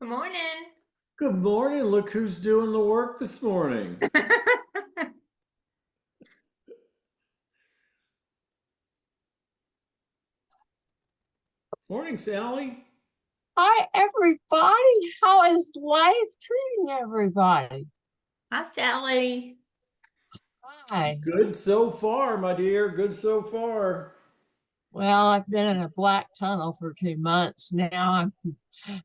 Good morning. Good morning. Look who's doing the work this morning. Morning, Sally. Hi, everybody. How is life treating everybody? Hi, Sally. Hi. Good so far, my dear. Good so far. Well, I've been in a black tunnel for 2 months. Now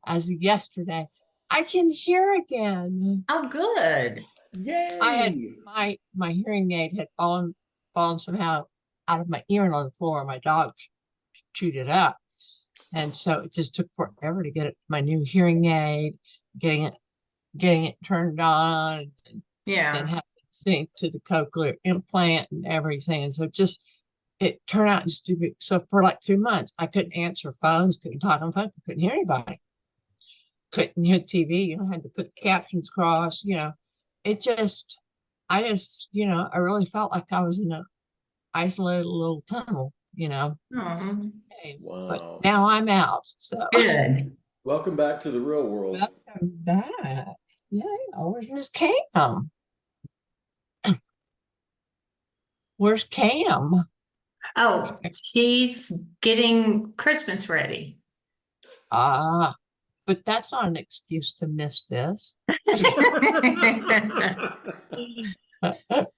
as of yesterday, I can hear again. Oh, good. I had Yay! my hearing aid had fallen somehow out of my ear and on the floor. My dog chewed it up. And so it just took forever to get my new hearing aid, getting it turned on, then Yeah. have to sync to the cochlear implant and everything. And so it turned out just to be so for like 2 months, I couldn't answer phones, couldn't talk on phone, couldn't hear anybody, couldn't hear TV, had to put the captions across, it just I really felt like I was in an isolated little tunnel. Oh, Hey, but Wow. now I'm out. So good. Welcome back to the real world. welcome back. Yeah, where's Miss Cam? Where's Cam? Oh, she's getting Christmas ready. Ah, but that's not an excuse to miss this.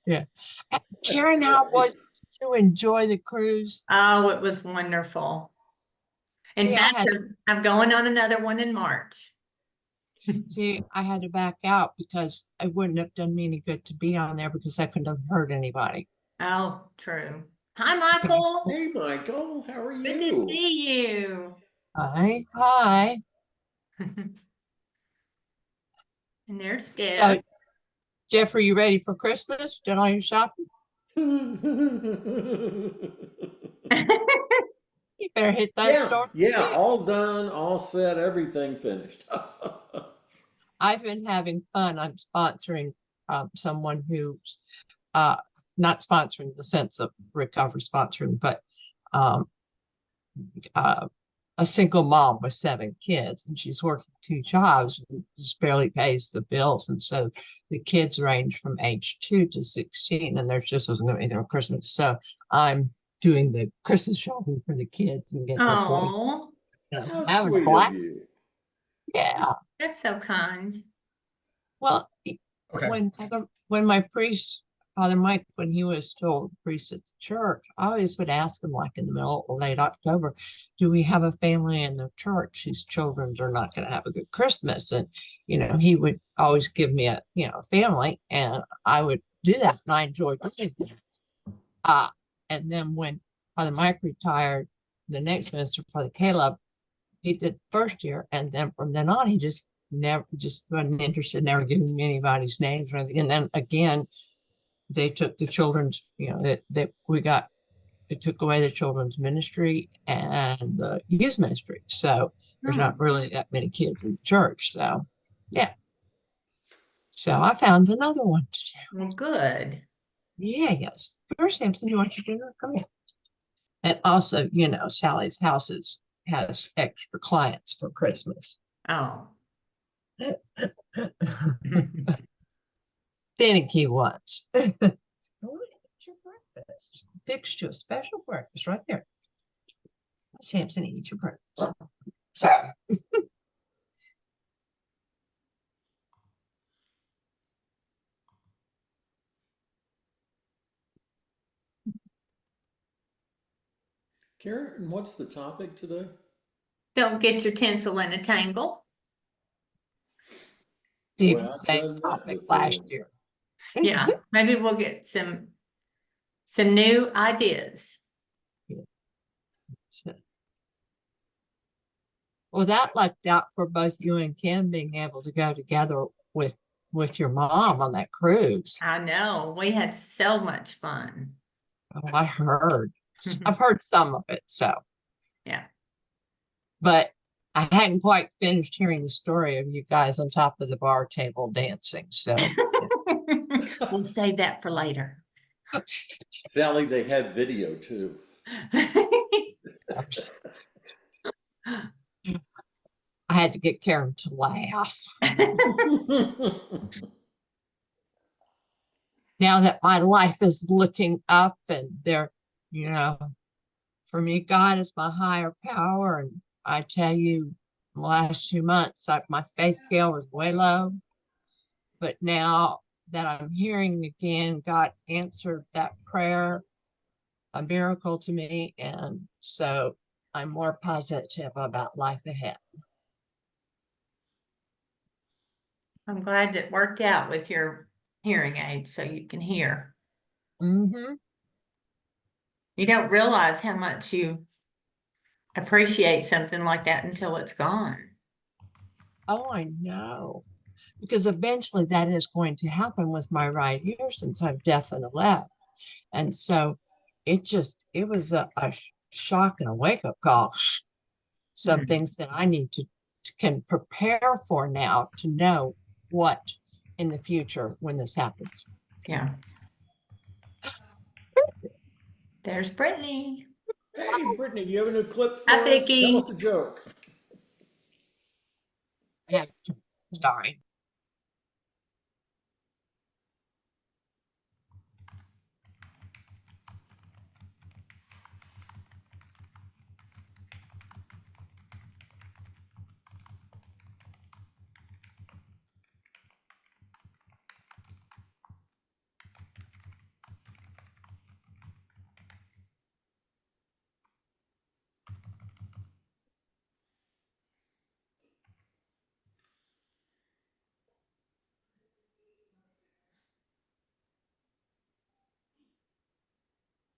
Yeah. Karen, That's how right. was to enjoy the cruise? Oh, it was wonderful. In See, I fact, had I'm going on another one in March. I had to back out because it wouldn't have done me any good to be on there because I couldn't have hurt anybody. Oh, true. Hi, Okay. Michael. Hey, Michael. How are Good to you? see you. Hi. And there's So, Deb. Jeffrey, you ready for Christmas? Done all your shopping? You better hit that Yeah, store yeah, quick. all done, all set, everything finished. I've been having fun. I'm sponsoring someone who's uh, not sponsoring the sense of recovery sponsoring, but um, uh, a single mom with 7 kids, and she's working 2 jobs and just barely pays the bills. And so the kids range from age 2 to 16, and there's just wasn't going to be there Christmas. So I'm doing the Christmas shopping for the kids and getting their toys. Oh, How Having a sweet of black, you. yeah. that's so kind. Well, Okay. when my priest, Father Mike, when he was still a priest at the church, I always would ask him, like in the middle or late October, do we have a family in the church whose children are not going to have a good Christmas? And he would always give me a family, and I would do that, and I enjoyed doing it. Uh, and then when Father Mike retired, the next minister, Father Caleb, he did the first year, and then from then on, he just wasn't interested, never giving me anybody's names or anything. And then again, they took the children's, that we got, it took away the children's ministry and the youth ministry. So there's Oh, not really that many kids in the church. So yeah. So I found another one to do. well, good. Yeah, yes. Here, Samson, you want your dinner? Come here. And also, Sally's houses has extra clients for Christmas. Oh. Finicky ones. Go ahead, eat your breakfast. Fixed you a special breakfast right there. Samson, eat your breakfast. Sorry. Karen, what's the topic today? Don't get your tinsel in a tangle. Did Boy, the I've same done that topic last before. year. Yeah, maybe we'll get some new ideas. Well, that lucked out for both you and Kim being able to go together with your mom on that cruise. I know. We had so much fun. Oh, I heard. I've heard some of it, so. Yeah. But I hadn't quite finished hearing the story of you guys on top of the bar table dancing. So We'll save that for later. Sally, they have video too. I had to get Karen to laugh. Now that my life is looking up and there, you know, for me, God is my higher power. And I tell you, the last 2 months, my faith scale was way low. But now that I'm hearing again, God answered that prayer, a miracle to me. And so I'm more positive about life ahead. I'm glad it worked out with your hearing aid so you can hear. Mm-hmm. You don't realize how much you appreciate something like that until it's gone. Oh, I know. Because eventually that is going to happen with my right ear since I'm deaf in the left. And so it was a shock and a wake up call. Some things that I need to can prepare for now to know what in the future when this happens. Yeah. There's Brittany. Hey, Brittany, do you have a new clip for Hi, us? Tell Vicky. us a joke. Yeah, sorry.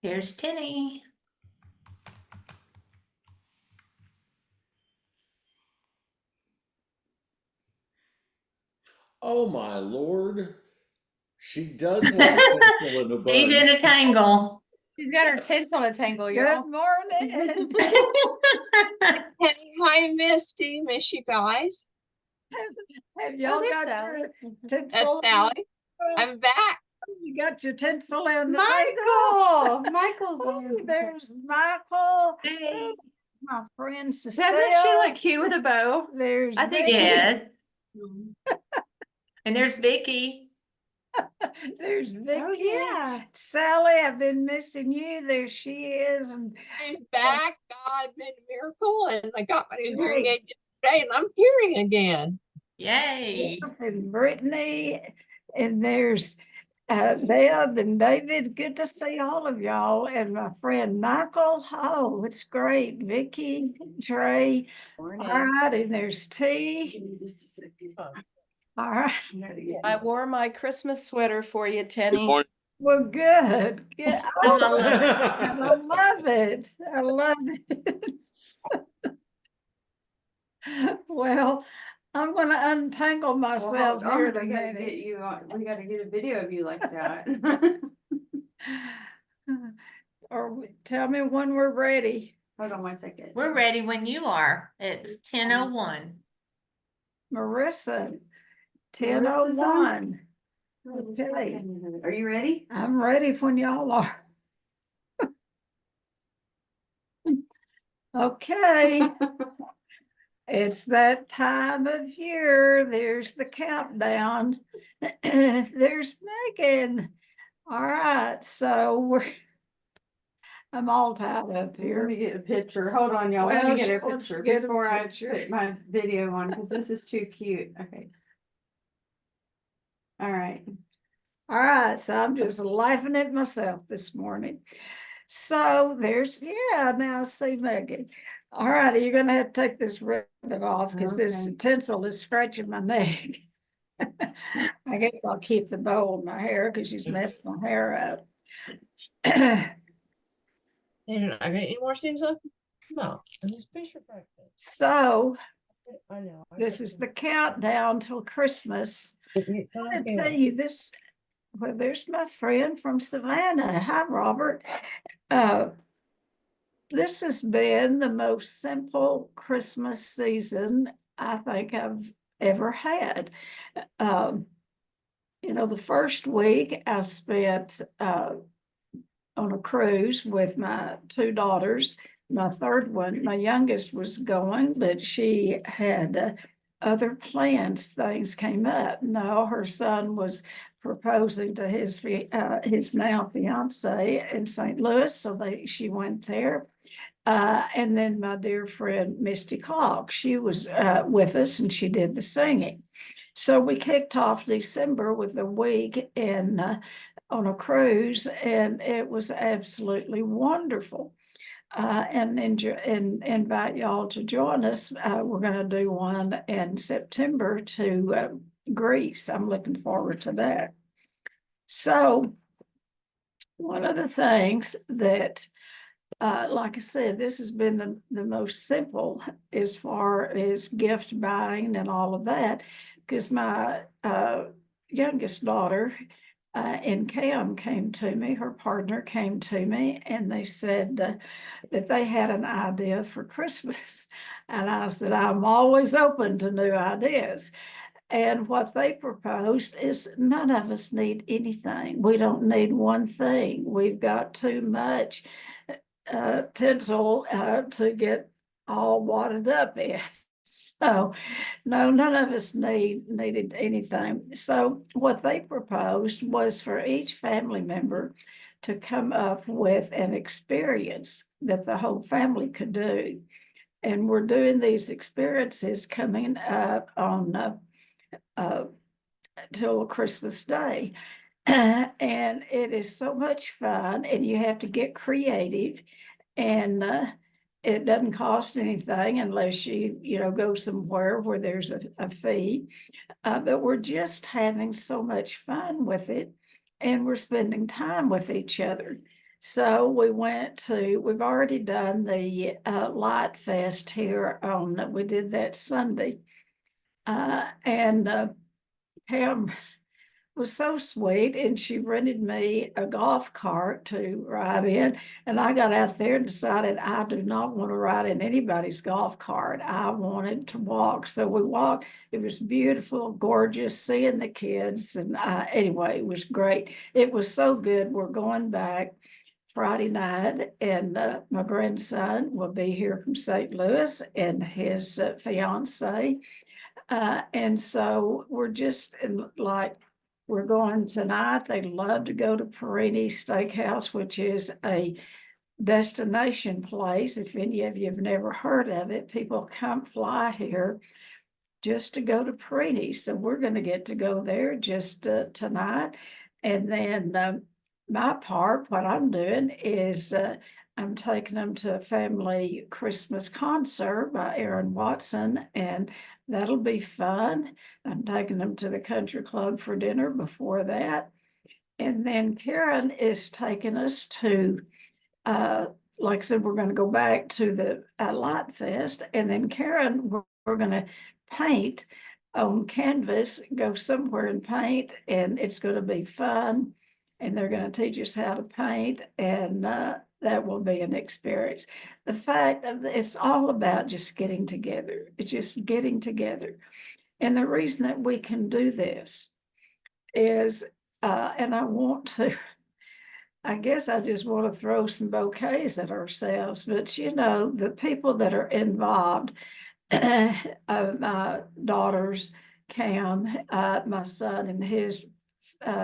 Here's Tennie. Oh my lord. She does have a pencil in a She's in a bunch. tangle. She's got her tits on a tangle, y'all. Good morning. Penny, hi, Misty. Miss you guys. Have y'all there's got Sally. your That's tinsel? Sally. I'm back. You got your tinsel in the Michael! Michael's table? on. Oh, there's Michael. Hey. My friend Cecile. Doesn't she look cute with a bow? There's I think Vicky. Yes. And there's Vicky. There's Vicky. Oh, yeah. Sally, I've been missing you. There she is. And I'm back. God made a miracle, and I got my new hearing Yay. aid yesterday, and I'm hearing again. Yay. and Brittany. And there's Bev and David. Good to see all of y'all. And my friend Michael. Oh, it's great. Vicky, Trey. All right. And there's T. Just a second. All right. I wore my Christmas sweater for you, Tennie. Well, good. Good. Oh, I love it. I love it. Well, I'm going to untangle myself here in a minute. We gotta get a video of you like that. Or tell me when we're ready. Hold on 1 second. We're ready when you are. It's 10:01. Marissa, Marissa's on? 10:01. Okay. Are you ready? I'm ready when y'all are. Okay. It's that time of year. There's the countdown. There's Megan. All right, so I'm all tied up Let here. me get a picture. Hold on, y'all. Let Well, me get a she wants to picture get a before picture. I put my video on because this is too cute. Okay. All right. All right, so I'm just laughing at myself this morning. So there's, yeah, now I see Megan. All right, you're gonna have to take this ribbon off because this Okay. tinsel is scratching my neck. I guess I'll keep the bow on my hair because she's messed my hair up. And I got any more things up? No. And this picture back then. So I know. this is the countdown till Christmas. I tell you this, well, there's my friend from Savannah. Hi, Robert. This has been the most simple Christmas season I think I've ever had. The first week I spent on a cruise with my two daughters my third one, my youngest was going, but she had other plans. Things came up. No, her son was proposing to his now fiance in St. Louis, so she went there. And then my dear friend Misty Clark, she was with us and she did the singing. So we kicked off December with a week on a cruise, and it was absolutely wonderful. And invite y'all to join us. We're going to do one in September to Greece. I'm looking forward to that. So one of the things that like I said, this has been the most simple as far as gift buying and all of that, because my youngest daughter and Cam came to me, her partner came to me, and they said that they had an idea for Christmas. And I said, I'm always open to new ideas. And what they proposed is none of us need anything. We don't need one thing. We've got too much tinsel to get all wadded up in. So no, none of us needed anything. So what they proposed was for each family member to come up with an experience that the whole family could do. And we're doing these experiences coming up on till Christmas Day. And it is so much fun, and you have to get creative, and it doesn't cost anything unless you go somewhere where there's a fee. But we're just having so much fun with it, and we're spending time with each other. So we've already done the Light Fest here we did that Sunday. And Pam was so sweet, and she rented me a golf cart to ride in, and I got out there and decided I do not want to ride in anybody's golf cart. I wanted to walk, so we walked. It was beautiful, gorgeous, seeing the kids, and anyway, it was great. It was so good. We're going back Friday night, and my grandson will be here from St. Louis, and his fiance, and so we're just we're going tonight. They love to go to Perini Steakhouse, which is a destination place. If any of you have never heard of it, people come fly here just to go to Perini. So we're going to get to go there just tonight. And then my part, what I'm doing is I'm taking them to a family Christmas concert by Aaron Watson, and that'll be fun. I'm taking them to the country club for dinner before that. And then Karen is taking us to, like I said, we're going to go back to the Light Fest. And then Karen, we're going to paint on canvas, go somewhere and paint, and it's going to be fun. And they're going to teach us how to paint, and that will be an experience. The fact of it's all about just getting together. It's just getting together. And the reason that we can do this is, and I guess I just want to throw some bouquets at ourselves, but the people that are involved, my daughters, Cam, my son and his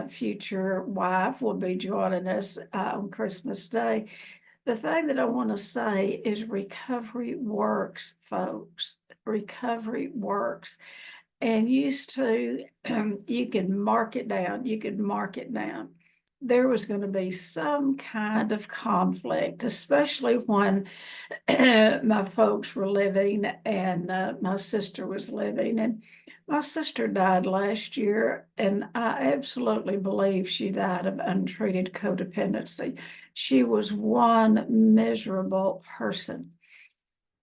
future wife will be joining us on Christmas Day. The thing that I want to say is recovery works, folks. Recovery works. And used to, you can mark it down. You could mark it down. There was going to be some kind of conflict, especially when my folks were living and my sister was living. And my sister died last year, and I absolutely believe she died of untreated codependency. She was one miserable person.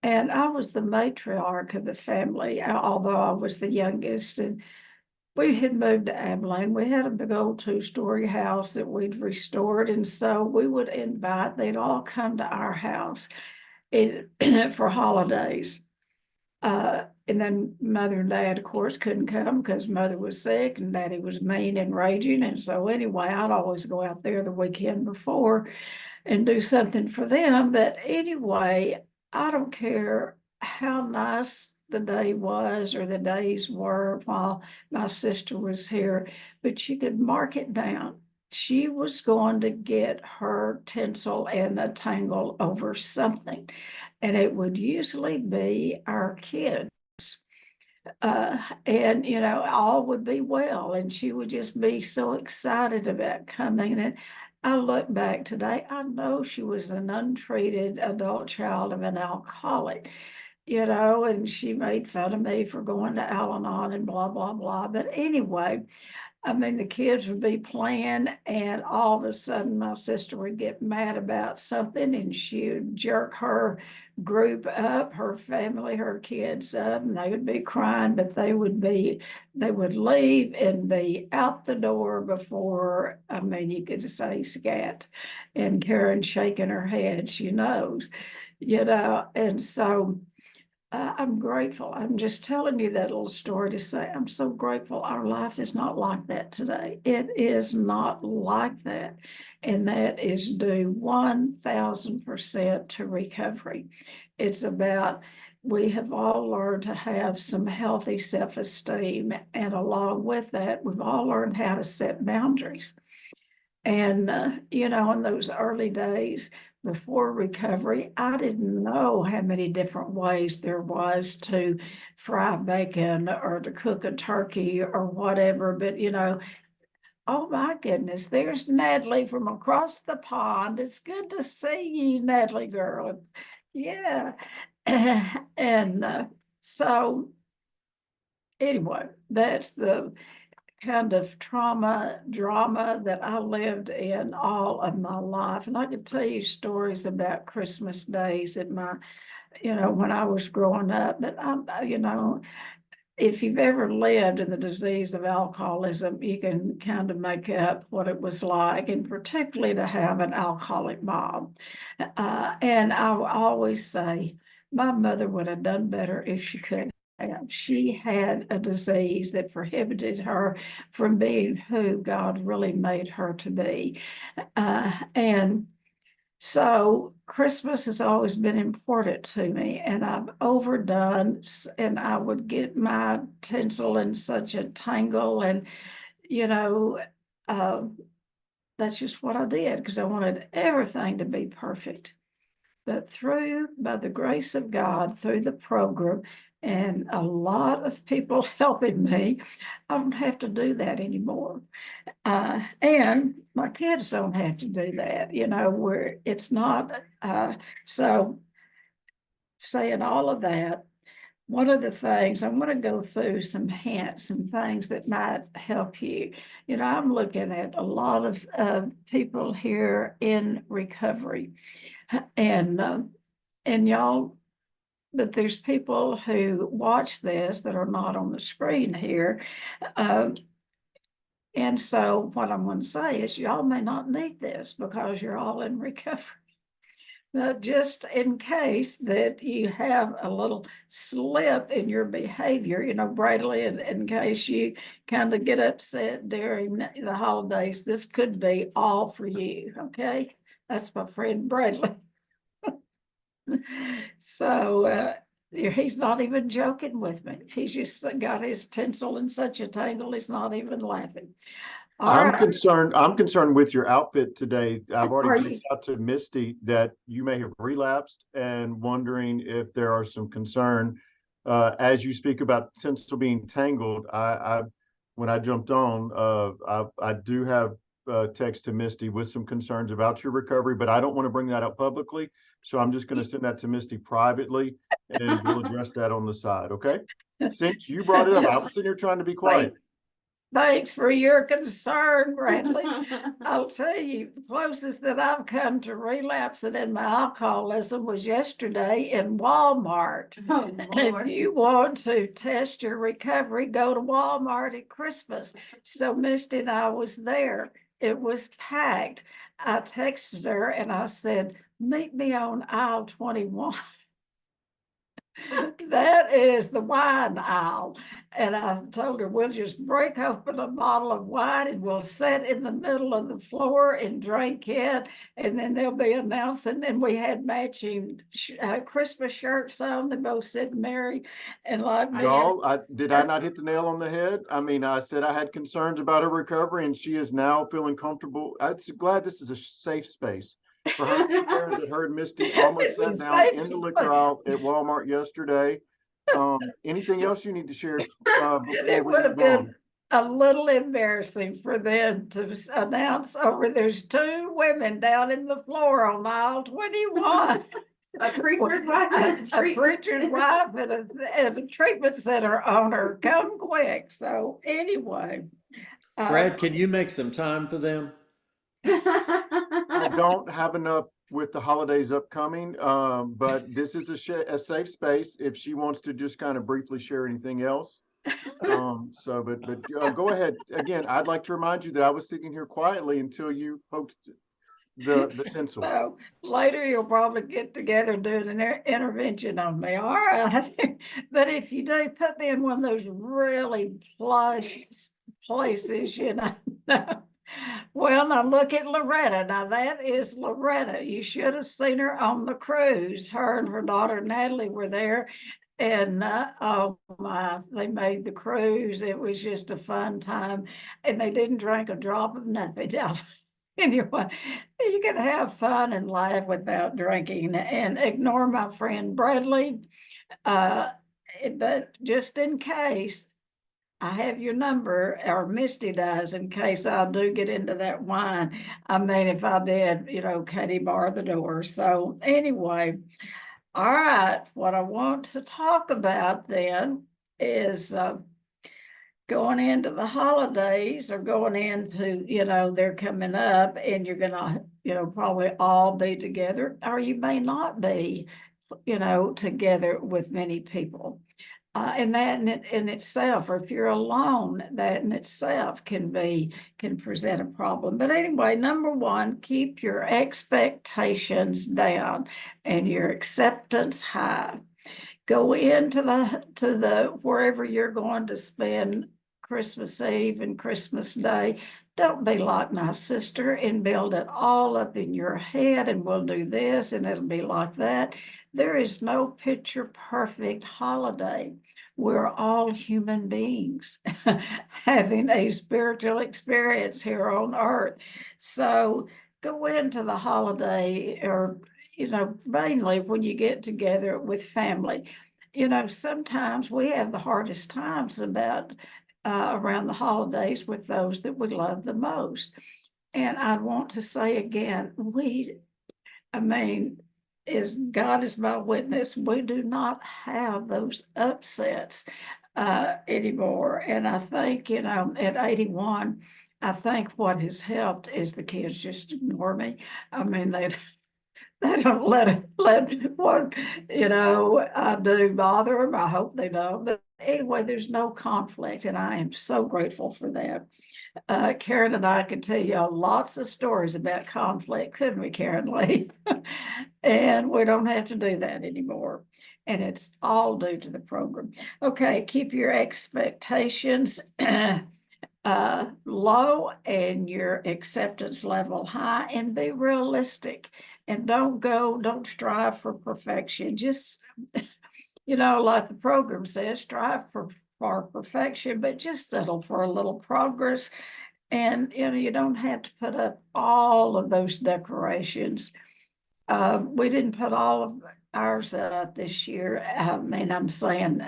And I was the matriarch of the family, although I was the youngest. And we had moved to Abilene. We had a big old 2-story house that we'd restored. And so we would invite, they'd all come to our house for holidays. And then Mother and Dad, of course, couldn't come because Mother was sick and Daddy was mean and raging. And so anyway, I'd always go out there the weekend before. and do something for them. But anyway, I don't care how nice the day was or the days were while my sister was here, but you could mark it down. She was going to get her tinsel and a tangle over something, and it would usually be our kids. And all would be well, and she would just be so excited about coming. And I look back today, I know she was an untreated adult child of an alcoholic, and she made fun of me for going to Al-Anon and blah, blah, blah. But anyway, I mean, the kids would be playing, and all of a sudden my sister would get mad about something, and she would jerk her group up, her family, her kids up, and they would be crying, but they would leave and be out the door before, I mean, you could say scat. And Karen shaking her head, she knows, and so I'm grateful. I'm just telling you that little story to say I'm so grateful. Our life is not like that today. It is not like that. And that is due 1000% to recovery. It's about, we have all learned to have some healthy self-esteem. And along with that, we've all learned how to set boundaries. And, in those early days before recovery, I didn't know how many different ways there was to fry bacon or to cook a turkey or whatever. But, oh my goodness, there's Natalie from across the pond. It's good to see you, Natalie girl. Yeah. And so anyway, that's the kind of drama that I lived in all of my life. And I could tell you stories about Christmas days at my, when I was growing up. But if you've ever lived in the disease of alcoholism, you can kind of make up what it was like, and particularly to have an alcoholic mom. And I always say, my mother would have done better if she could. She had a disease that prohibited her from being who God really made her to be. And so Christmas has always been important to me, and I've overdone, and I would get my tinsel in such a tangle, and, uh, that's just what I did because I wanted everything to be perfect. But by the grace of God, through the program and a lot of people helping me, I don't have to do that anymore. And my kids don't have to do that, where it's not, so saying all of that, one of the things I'm going to go through some hints and things that might help you. I'm looking at a lot of people here in recovery, and y'all, but there's people who watch this that are not on the screen here. And so what I'm going to say is y'all may not need this because you're all in recovery. But just in case that you have a little slip in your behavior, Bradley, in case you kind of get upset during the holidays, this could be all for you, okay? That's my friend Bradley. So he's not even joking with me. He's just got his tinsel in such a tangle, he's not even laughing. All I'm right. concerned. I'm concerned with your outfit today. I've Are already you? reached out to Misty that you may have relapsed, and wondering if there are some concern as you speak about tinsel being tangled. When I jumped on, I do have text to Misty with some concerns about your recovery, but I don't want to bring that up publicly. So I'm just going to send that to Misty privately, and we'll address that on the side. Okay. Since you brought it up, I was sitting here trying to be quiet. Thanks for your concern, Bradley. I'll tell you, the closest that I've come to relapsing in my alcoholism was yesterday in Walmart. Oh, If you want to test your recovery, go to Walmart at Christmas. So Misty and I was there. It was packed. I texted her and I said, meet me on aisle 21. That is the wine aisle. And I told her, we'll just break open a bottle of wine and we'll sit in the middle of the floor and drink it. And then they'll be announcing, and we had matching Christmas shirts on. They both said Merry and like Y'all, did I not hit the nail on the head? I mean, I said I had concerns about her recovery and she is now feeling comfortable. I'm just glad this is a safe space for her to share that her and Misty almost It's a sat down safe in the liquor aisle at Walmart yesterday. Anything else you need to share And before it we would have move on? been a little embarrassing for them to announce over there's two women down in the floor on aisle 21. A preacher's wife and a A treatment preacher's center. wife and a treatment center owner. Come quick. So anyway. Brad, can you make some time for them? I don't have enough with the holidays upcoming, but this is a safe space if she wants to just kind of briefly share anything else. But go ahead. Again, I'd like to remind you that I was sitting here quietly until you poked the tinsel. So later you'll probably get together and do an intervention on me. All right. But if you do, put me in one of those really plush places, you know. Well, now look at Loretta. Now that is Loretta. You should have seen her on the cruise. Her and her daughter Natalie were there. And oh my, they made the cruise. It was just a fun time. And they didn't drink a drop of nothing. Anyway, you can have fun and laugh without drinking and ignore my friend Bradley. But just in case, I have your number, or Misty does, in case I do get into that wine. I mean, if I did, you know, Katie bar the door. So anyway, all right, what I want to talk about then is going into the holidays or going into, you know, they're coming up and you're gonna, you know, probably all be together, or you may not be, you know, together with many people. And that in itself, or if you're alone, that in itself can present a problem. But anyway, number one, keep your expectations down and your acceptance high. Go into the wherever you're going to spend Christmas Eve and Christmas Day. Don't be like my sister and build it all up in your head and we'll do this and it'll be like that. There is no picture perfect holiday. We're all human beings having a spiritual experience here on earth. So go into the holiday, or, you know, mainly when you get together with family. You know, sometimes we have the hardest times about around the holidays with those that we love the most. And I want to say again, I mean, God is my witness, we do not have those upsets anymore. And I think, you know, at 81, I think what has helped is the kids just ignore me. I mean, they don't let what, you know, I do bother them. I hope they don't. But anyway, there's no conflict, and I am so grateful for that. Karen and I could tell you lots of stories about conflict, couldn't we, Karen Lee? And we don't have to do that anymore. And it's all due to the program. Okay, keep your expectations low and your acceptance level high, and be realistic. And don't strive for perfection. Just, you know, like the program says, strive for perfection, but just settle for a little progress. And, you know, you don't have to put up all of those decorations. We didn't put all of ours up this year. I mean, I'm saying,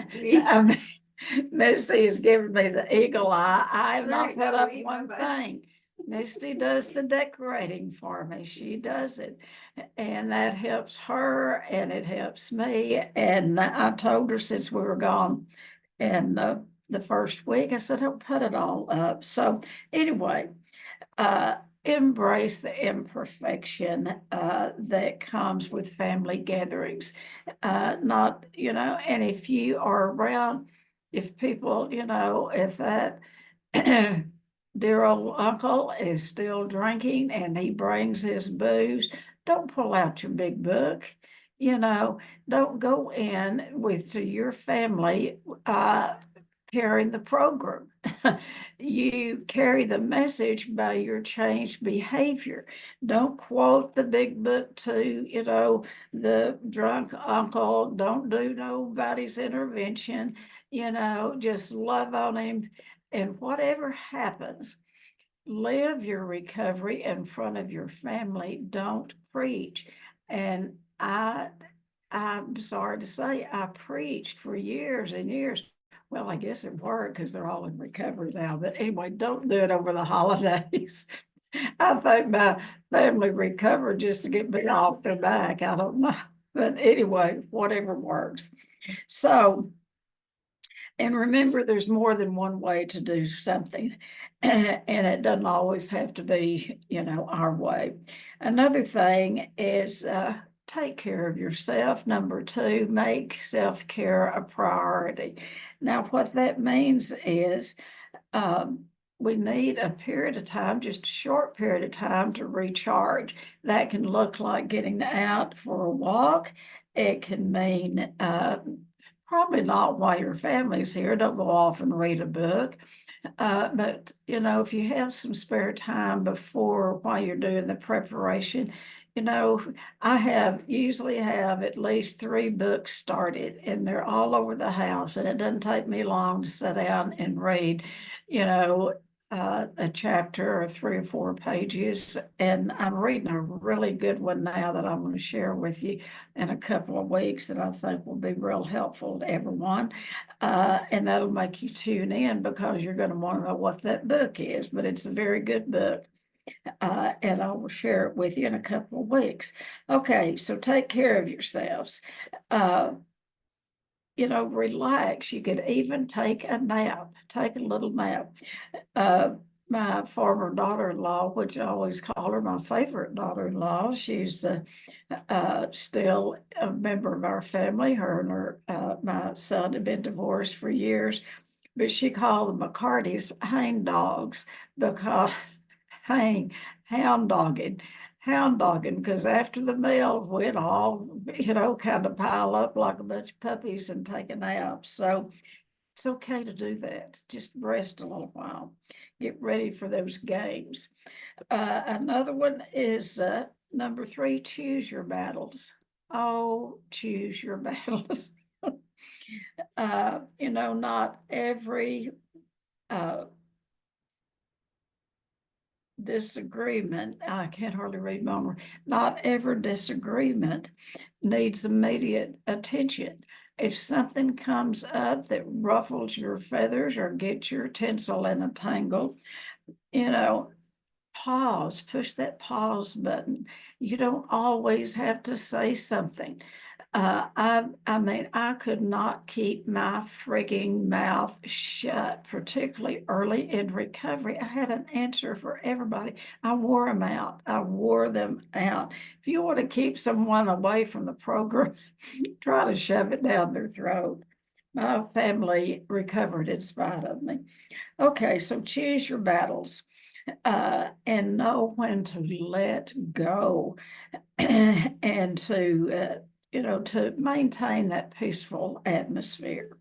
Misty has given me the eagle eye. I have not put up one thing. Misty does the decorating for me. She does it. And that helps her and it helps me. And I told her since we were gone and the first week, I said, don't put it all up. So anyway, embrace the imperfection that comes with family gatherings. Not, you know, and if you are around, if people, you know, if that dear old uncle is still drinking and he brings his booze, don't pull out your big book. You know, don't go in with to your family, carrying the program. You carry the message by your changed behavior. Don't quote the big book to, the drunk uncle. Don't do nobody's intervention, just love on him. And whatever happens, live your recovery in front of your family. Don't preach. And I'm sorry to say, I preached for years and years. Well, I guess it worked because they're all in recovery now. But anyway, don't do it over the holidays. I think my family recovered just to get me off their back. I don't know. But anyway, whatever works. So, and remember, there's more than one way to do something, and it doesn't always have to be, our way. Another thing is take care of yourself. Number two, make self-care a priority. Now, what that means is we need a period of time, just a short period of time to recharge. That can look like getting out for a walk. It can mean probably not while your family's here. Don't go off and read a book. But, if you have some spare time before while you're doing the preparation, I usually have at least 3 books started, and they're all over the house, and it doesn't take me long to sit down and read, a chapter or 3 or 4 pages. And I'm reading a really good one now that I'm going to share with you in a couple of weeks that I think will be real helpful to everyone. And that'll make you tune in because you're going to want to know what that book is, but it's a very good book. And I will share it with you in a couple of weeks. Okay, so take care of yourselves. Relax. You could even take a nap, take a little nap. My former daughter-in-law, which I always call her my favorite daughter-in-law, she's still a member of our family. Her and my son have been divorced for years, but she called the McCartys hang dogs because hound dogging, because after the meal, we'd all, kind of pile up like a bunch of puppies and take a nap. So it's okay to do that. Just rest a little while. Get ready for those games. Another one is number 3, choose your battles. Oh, choose your battles. Not every disagreement, I can't hardly read my own word. Not every disagreement needs immediate attention. If something comes up that ruffles your feathers or gets your tinsel in a tangle, pause, push that pause button. You don't always have to say something. I could not keep my frigging mouth shut, particularly early in recovery. I had an answer for everybody. I wore them out. If you want to keep someone away from the program, try to shove it down their throat. My family recovered in spite of me. Okay, so choose your battles and know when to let go and to maintain that peaceful atmosphere.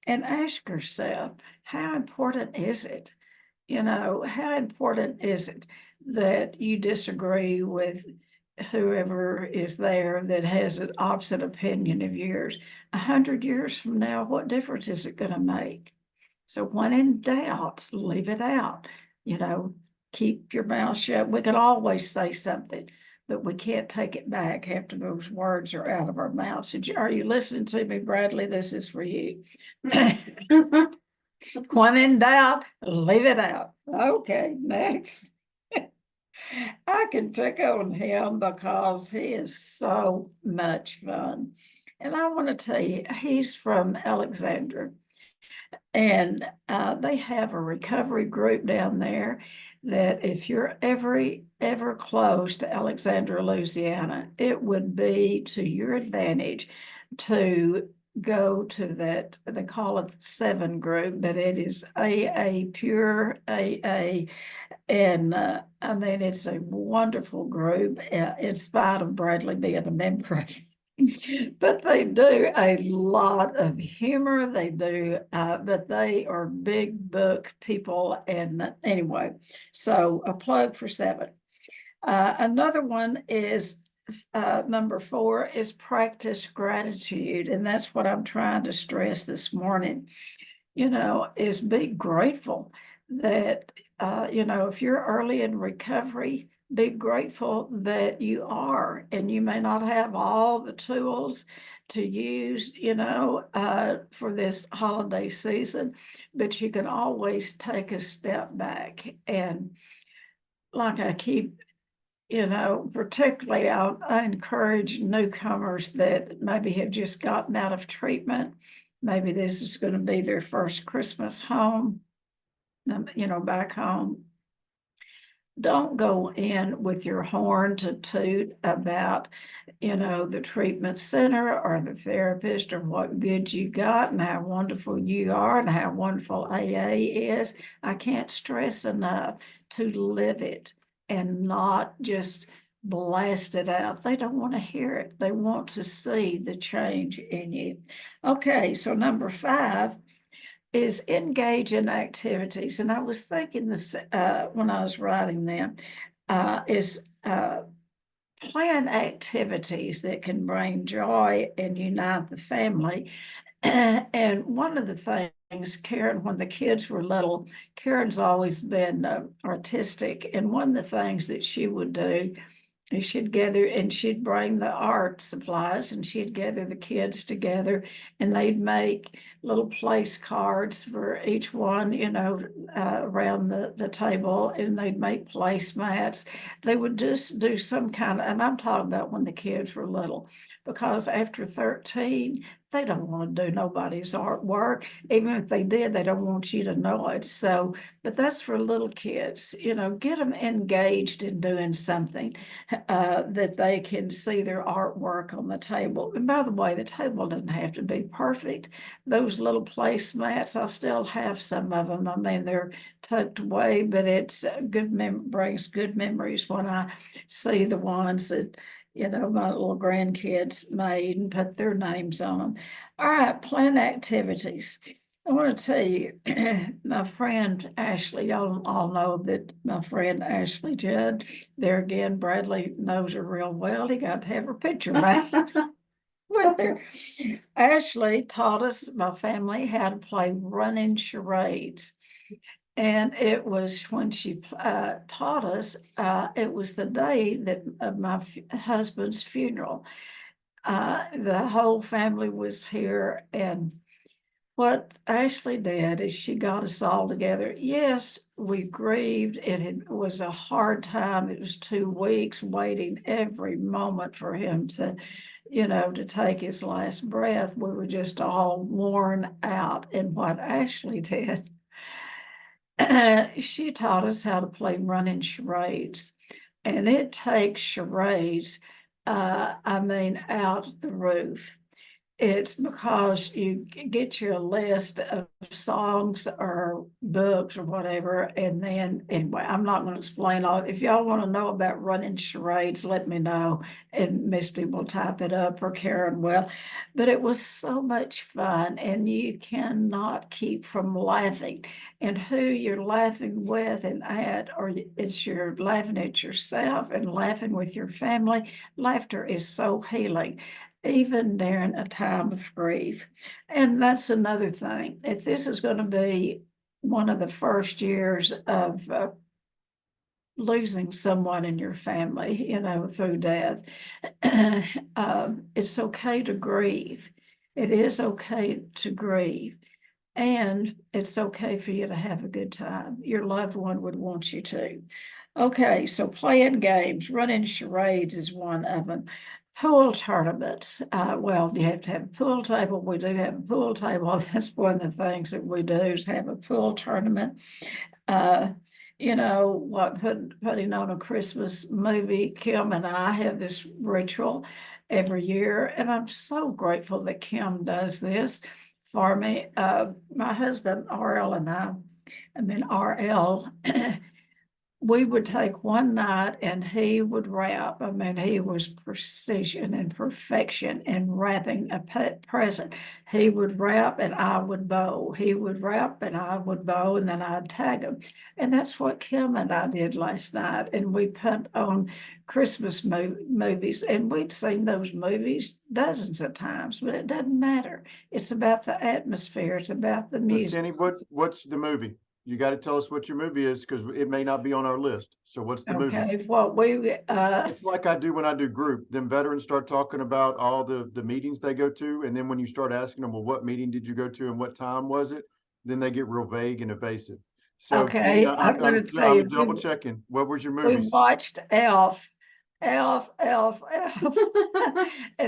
And ask yourself, how important is it? How important is it that you disagree with whoever is there that has an opposite opinion of yours? 100 years from now, what difference is it going to make? So when in doubt, leave it out. Keep your mouth shut. We can always say something, but we can't take it back after those words are out of our mouths. Are you listening to me, Bradley? This is for you. When in doubt, leave it out. Okay, next. I can pick on him because he is so much fun. And I want to tell you, he's from Alexandria. And they have a recovery group down there that if you're ever close to Alexandria, Louisiana, it would be to your advantage to go to that. They call it 7 group, but it is AA, pure AA. And it's a wonderful group, in spite of Bradley being a member of it. But they do a lot of humor. They do, but they are big book people. And anyway, so a plug for 7. Another one is number 4 is practice gratitude. And that's what I'm trying to stress this morning, is be grateful that, if you're early in recovery, be grateful that you are, and you may not have all the tools to use, for this holiday season, but you can always take a step back. And like I keep, particularly I encourage newcomers that maybe have just gotten out of treatment. Maybe this is going to be their first Christmas home, back home. Don't go in with your horn to toot about, the treatment center or the therapist or what good you got and how wonderful you are and how wonderful AA is. I can't stress enough to live it and not just blast it out. They don't want to hear it. They want to see the change in you. Okay, so number 5 is engage in activities. And I was thinking this when I was writing them, is plan activities that can bring joy and unite the family. And one of the things, Karen, when the kids were little, Karen's always been artistic. And one of the things that she would do is she'd gather and she'd bring the art supplies and she'd gather the kids together and they'd make little place cards for each one, around the table, and they'd make placemats. They would just do some kind of, and I'm talking about when the kids were little, because after 13, they don't want to do nobody's artwork. Even if they did, they don't want you to know it. So, but that's for little kids, get them engaged in doing something that they can see their artwork on the table. And by the way, the table doesn't have to be perfect. Those little placemats, I still have some of them. I mean, they're tucked away, but it's brings good memories when I see the ones that, my little grandkids made and put their names on them. All right, plan activities. I want to tell you, my friend Ashley, y'all all know that my friend Ashley Judd, there again, Bradley knows her real well. He got to have her picture back with her. Ashley taught us, my family, how to play running charades. And it was when she taught us, it was the day that of my husband's funeral. The whole family was here, and what Ashley did is she got us all together. Yes, we grieved. It was a hard time. It was 2 weeks waiting every moment for him to, to take his last breath. We were just all worn out. And what Ashley did, she taught us how to play running charades. And it takes charades, out the roof. It's because you get your list of songs or books or whatever, and then anyway, I'm not going to explain all. If y'all want to know about running charades, let me know, and Misty will type it up, or Karen will. But it was so much fun, and you cannot keep from laughing. And who you're laughing with and at, or it's you're laughing at yourself and laughing with your family. Laughter is so healing, even during a time of grief. And that's another thing. If this is going to be one of the first years of losing someone in your family, through death, it's okay to grieve. It is okay to grieve. And it's okay for you to have a good time. Your loved one would want you to. Okay, so playing games, running charades is one of them. Pool tournaments. Well, you have to have a pool table. We do have a pool table. That's one of the things that we do is have a pool tournament. Putting on a Christmas movie. Kim and I have this ritual every year, and I'm so grateful that Kim does this for me. My husband, RL, and I mean, RL, we would take one night and he would wrap. I mean, he was precision and perfection in wrapping a present. He would wrap and I would bow. He would wrap and I would bow, and then I'd tag him. And that's what Kim and I did last night. And we put on Christmas movies, and we'd seen those movies dozens of times, but it doesn't matter. It's about the atmosphere. It's about the So, music. Tennie, what's the movie? You got to tell us what your movie is, because it may not be on our list. So what's the movie? Okay, what we, It's like I do when I do group. Then veterans start talking about all the meetings they go to, and then when you start asking them, well, what meeting did you go to and what time was it? Then they get real vague and evasive. So okay, I'm gonna tell you, I'm double checking. What was your we movie? watched Elf. And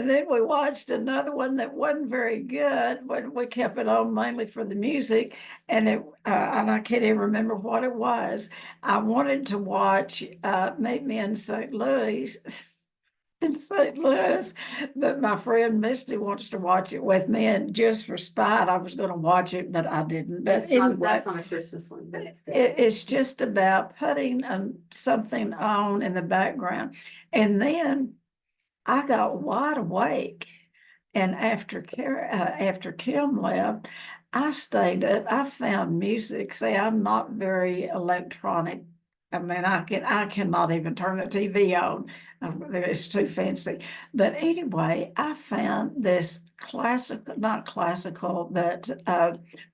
then we watched another one that wasn't very good, but we kept it on mainly for the music. And and I can't even remember what it was. I wanted to watch, Meet Me in St. Louis. In St. Louis, but my friend Misty wants to watch it with me, and just for spite, I was gonna watch it, but I didn't. But anyway, That's not a Christmas one, but it's good. it's just about putting something on in the background. And then I got wide awake. And after Kim left, I stayed up. I found music. See, I'm not very electronic. I mean, I cannot even turn the TV on. It's too fancy. But anyway, I found this classical, not classical, but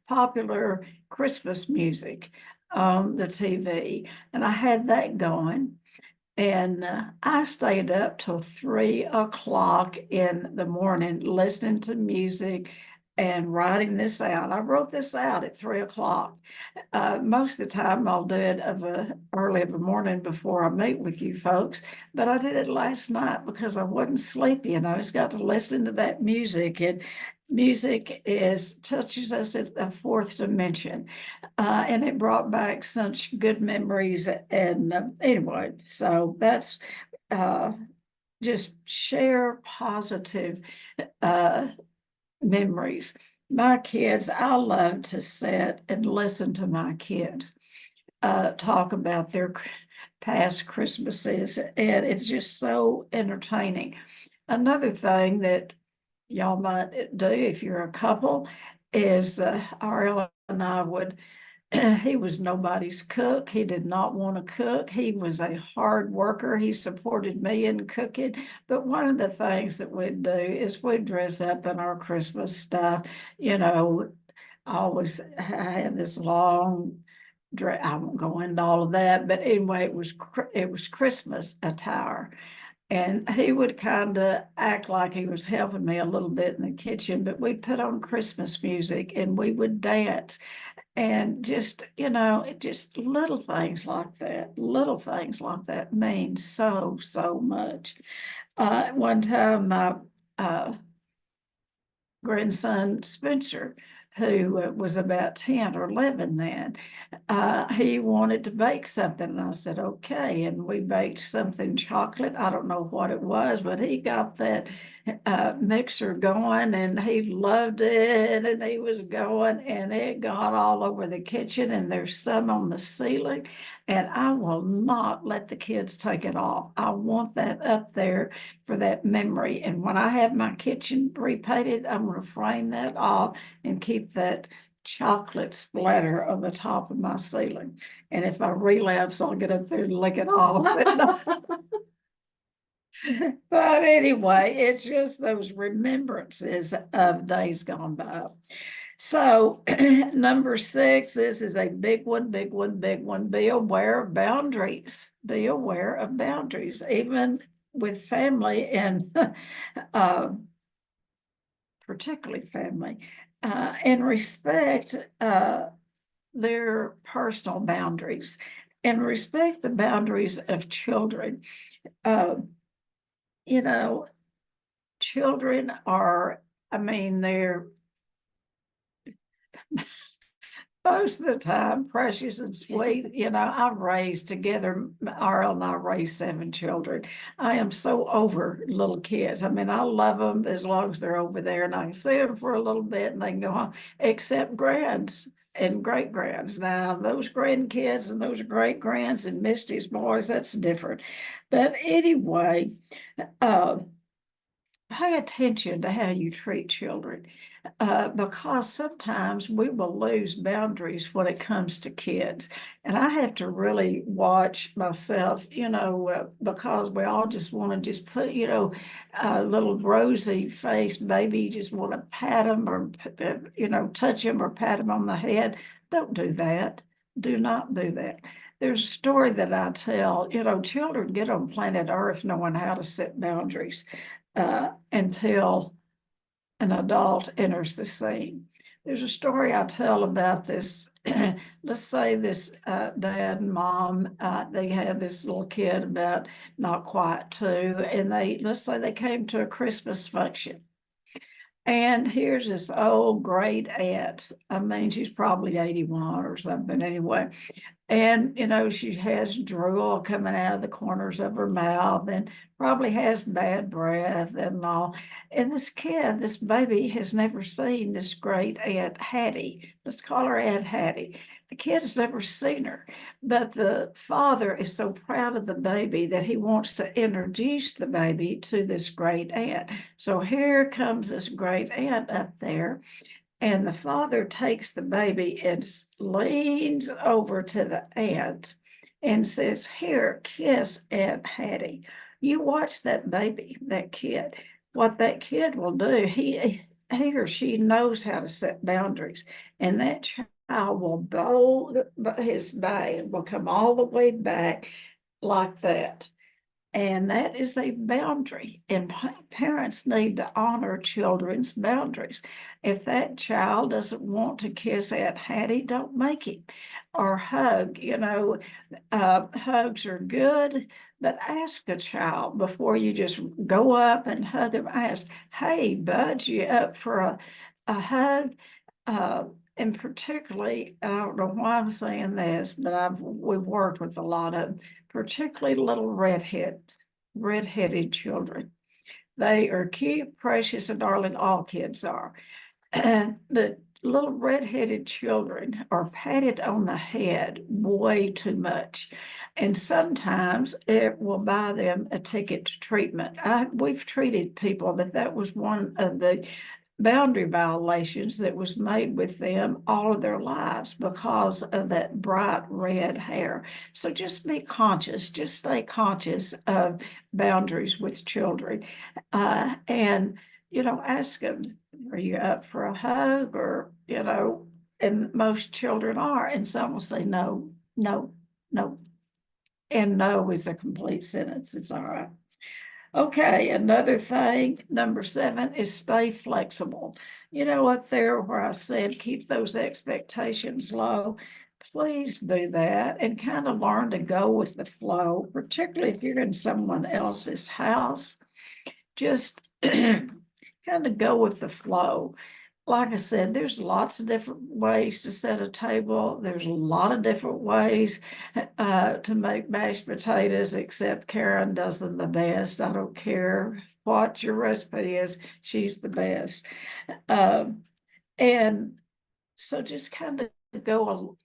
popular Christmas music on the TV. And I had that going. And I stayed up till 3 o'clock in the morning listening to music and writing this out. I wrote this out at 3 o'clock. Most of the time I'll do it early of the morning before I meet with you folks, but I did it last night because I wasn't sleepy and I just got to listen to that music. And music touches us at the fourth dimension. And it brought back such good memories. And anyway, so that's just share positive memories. My kids, I love to sit and listen to my kids talk about their past Christmases, and it's just so entertaining. Another thing that y'all might do if you're a couple is Ariel and I would he was nobody's cook. He did not want to cook. He was a hard worker. He supported me in cooking. But one of the things that we'd do is we'd dress up in our Christmas stuff. You know, I had this long dress. I won't go into all of that, but anyway, it was Christmas attire. And he would kind of act like he was helping me a little bit in the kitchen, but we'd put on Christmas music and we would dance. And just, just little things like that mean so, so much. One time, my grandson Spencer, who was about 10 or 11 then, he wanted to bake something. And I said, okay. And we baked something chocolate. I don't know what it was, but he got that mixer going and he loved it. And he was going and it got all over the kitchen and there's some on the ceiling. And I will not let the kids take it off. I want that up there for that memory. And when I have my kitchen repainted, I'm going to frame that off and keep that chocolate splatter on the top of my ceiling. And if I relapse, I'll get up there and lick it off. But anyway, it's just those remembrances of days gone by. So number 6, this is a big one, big one, big one. Be aware of boundaries. Be aware of boundaries, even with family and particularly family, and respect their personal boundaries and respect the boundaries of children. You know, children are, I mean, they're most of the time precious and sweet. I've raised together, Ariel and I raised 7 children. I am so over little kids. I mean, I love them as long as they're over there and I can see them for a little bit and they can go home, except grands. and great grands. Now, those grandkids and those great grands and Misty's boys, that's different. But anyway, uh, pay attention to how you treat children, because sometimes we will lose boundaries when it comes to kids. And I have to really watch myself, because we all just want to just put, a little rosy faced baby, just want to pat them or, touch them or pat them on the head. Don't do that. Do not do that. There's a story that I tell, children get on planet Earth knowing how to set boundaries until an adult enters the scene. There's a story I tell about this. Let's say this dad and mom, they had this little kid about not quite 2, and let's say they came to a Christmas function. And here's this old great aunt. I mean, she's probably 81 or something anyway. And, she has drool coming out of the corners of her mouth and probably has bad breath and all. And this baby has never seen this great Aunt Hattie. Let's call her Aunt Hattie. The kid's never seen her, but the father is so proud of the baby that he wants to introduce the baby to this great aunt. So here comes this great aunt up there. And the father takes the baby and leans over to the aunt and says, "Here, kiss Aunt Hattie." You watch that baby, that kid. What that kid will do, he or she knows how to set boundaries. And that child will bow, his bag will come all the way back like that. And that is a boundary, and parents need to honor children's boundaries. If that child doesn't want to kiss Aunt Hattie, don't make him. Or hug, hugs are good, but ask a child before you just go up and hug him. Ask, "Hey, bud, you up for a hug?" And particularly, I don't know why I'm saying this, but we've worked with a lot of particularly little redheaded children. They are cute, precious, and darling. All kids are. The little redheaded children are patted on the head way too much. And sometimes it will buy them a ticket to treatment. We've treated people that was one of the boundary violations that was made with them all of their lives because of that bright red hair. So just be conscious, just stay conscious of boundaries with children. And, ask them, "Are you up for a hug?" Or, and most children are, and some will say, "No, no, no." And no is a complete sentence. It's all right. Okay, another thing, number 7 is stay flexible. Up there where I said keep those expectations low, please do that and kind of learn to go with the flow, particularly if you're in someone else's house. Just kind of go with the flow. Like I said, there's lots of different ways to set a table. There's a lot of different ways to make mashed potatoes, except Karen does them the best. I don't care what your recipe is, she's the best. And so just kind of go,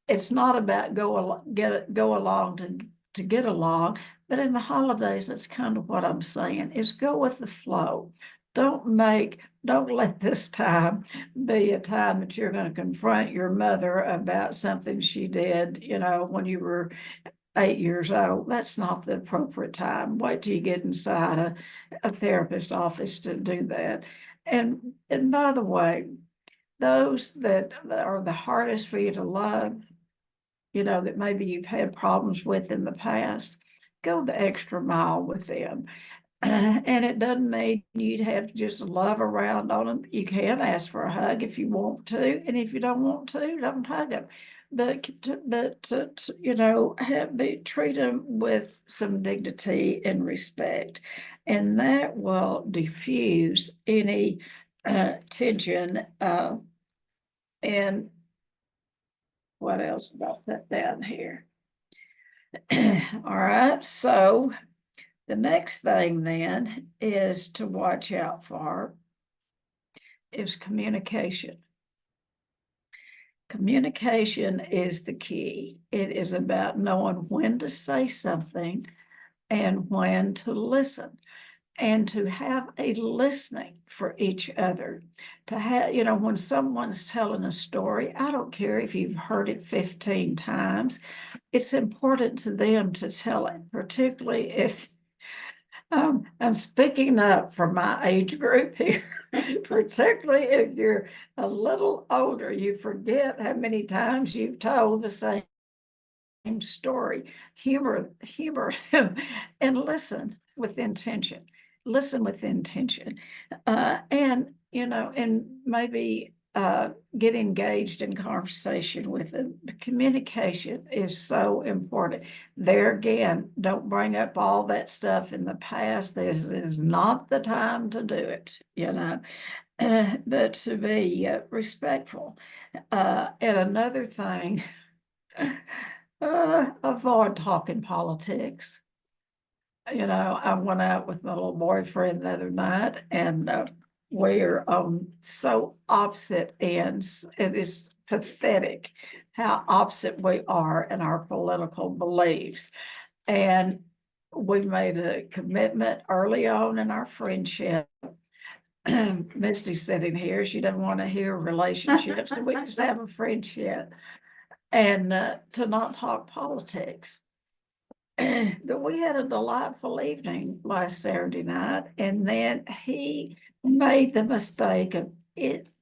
it's not about go along to get along, but in the holidays, that's kind of what I'm saying, is go with the flow. Don't let this time be a time that you're going to confront your mother about something she did, when you were 8 years old. That's not the appropriate time. Wait till you get inside a therapist's office to do that. And by the way, those that are the hardest for you to love, that maybe you've had problems with in the past, go the extra mile with them. And it doesn't mean you'd have to just love around on them. You can ask for a hug if you want to, and if you don't want to, don't hug them. But treat them with some dignity and respect, and that will diffuse any tension. And what else about that down here? All right, so the next thing then is to watch out for is communication. Communication is the key. It is about knowing when to say something and when to listen, and to have a listening for each other. To have, when someone's telling a story, I don't care if you've heard it 15 times, it's important to them to tell it, particularly if I'm speaking up for my age group here. Particularly if you're a little older, you forget how many times you've told the same story. Humor them and listen with intention. Listen with intention. And maybe get engaged in conversation with them. Communication is so important. There again, don't bring up all that stuff in the past. This is not the time to do it, but to be respectful. And another thing, avoid talking politics. I went out with my little boyfriend the other night, and we're on so opposite ends. It is pathetic how opposite we are in our political beliefs. And we made a commitment early on in our friendship. Misty's sitting here. She doesn't want to hear relationships, so we just have a friendship, and to not talk politics. But we had a delightful evening last Saturday night, and then he made the mistake of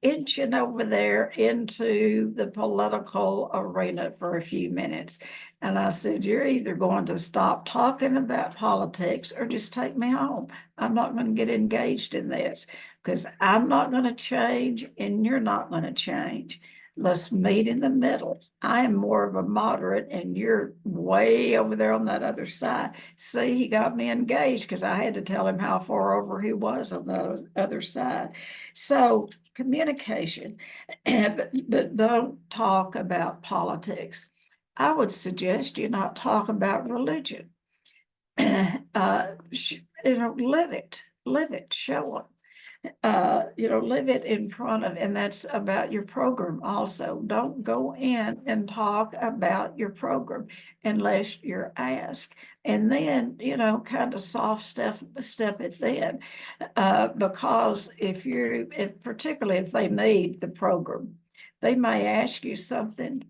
inching over there into the political arena for a few minutes. And I said, you're either going to stop talking about politics or just take me home. I'm not going to get engaged in this because I'm not going to change and you're not going to change. Let's meet in the middle. I am more of a moderate and you're way over there on that other side. See, he got me engaged because I had to tell him how far over he was on the other side. So communication, but don't talk about politics. I would suggest you not talk about religion. Live it, show them. Live it in front of, and that's about your program also. Don't go in and talk about your program unless you're asked. And then, kind of soft step it then. Because particularly if they need the program, they may ask you something.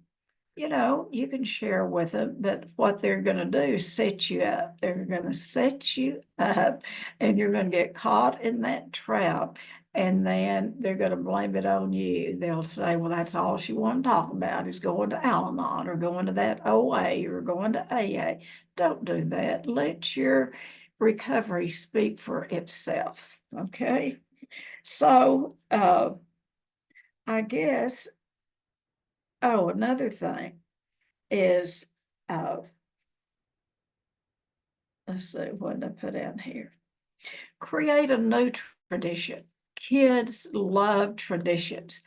You can share with them that what they're going to do is set you up. They're going to set you up and you're going to get caught in that trap. And then they're going to blame it on you. They'll say, well, that's all she wanted to talk about is going to Al-Anon or going to that OA or going to AA. Don't do that. Let your recovery speak for itself. Okay. So I guess, another thing is, let's see, what did I put down here? Create a new tradition. Kids love traditions.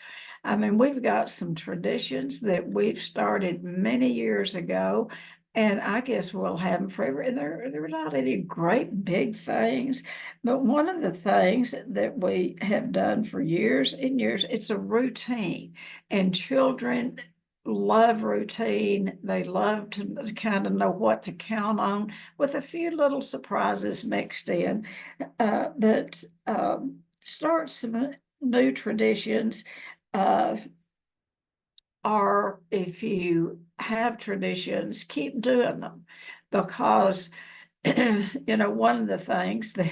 I mean, we've got some traditions that we've started many years ago, and I guess we'll have them forever. And they're not any great big things, but one of the things that we have done for years and years, it's a routine, and children love routine. They love to kind of know what to count on with a few little surprises mixed in. But start some new traditions. Or if you have traditions, keep doing them because, one of the things that,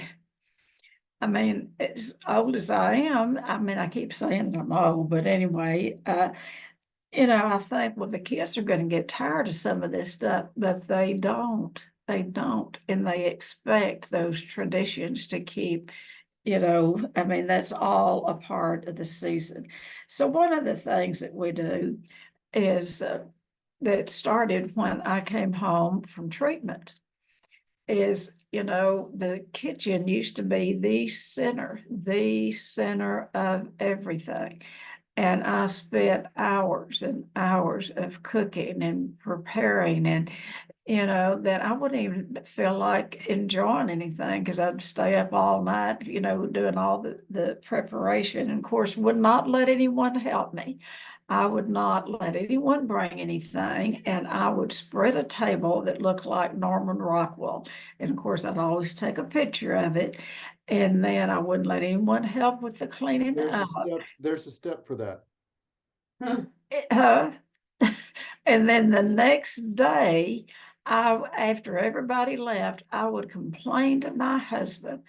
I mean, as old as I am, I keep saying I'm old, but anyway, I think, well, the kids are going to get tired of some of this stuff, but they don't. They don't. And they expect those traditions to keep, that's all a part of the season. So one of the things that we do is that started when I came home from treatment is, the kitchen used to be the center of everything. And I spent hours and hours of cooking and preparing and then I wouldn't even feel like enjoying anything because I'd stay up all night, doing all the preparation. And of course, would not let anyone help me. I would not let anyone bring anything, and I would spread a table that looked like Norman Rockwell. And of course, I'd always take a picture of it. And then I wouldn't let anyone help with the cleaning up. There's a step for that. Uh, and then the next day, after everybody left, I would complain to my husband,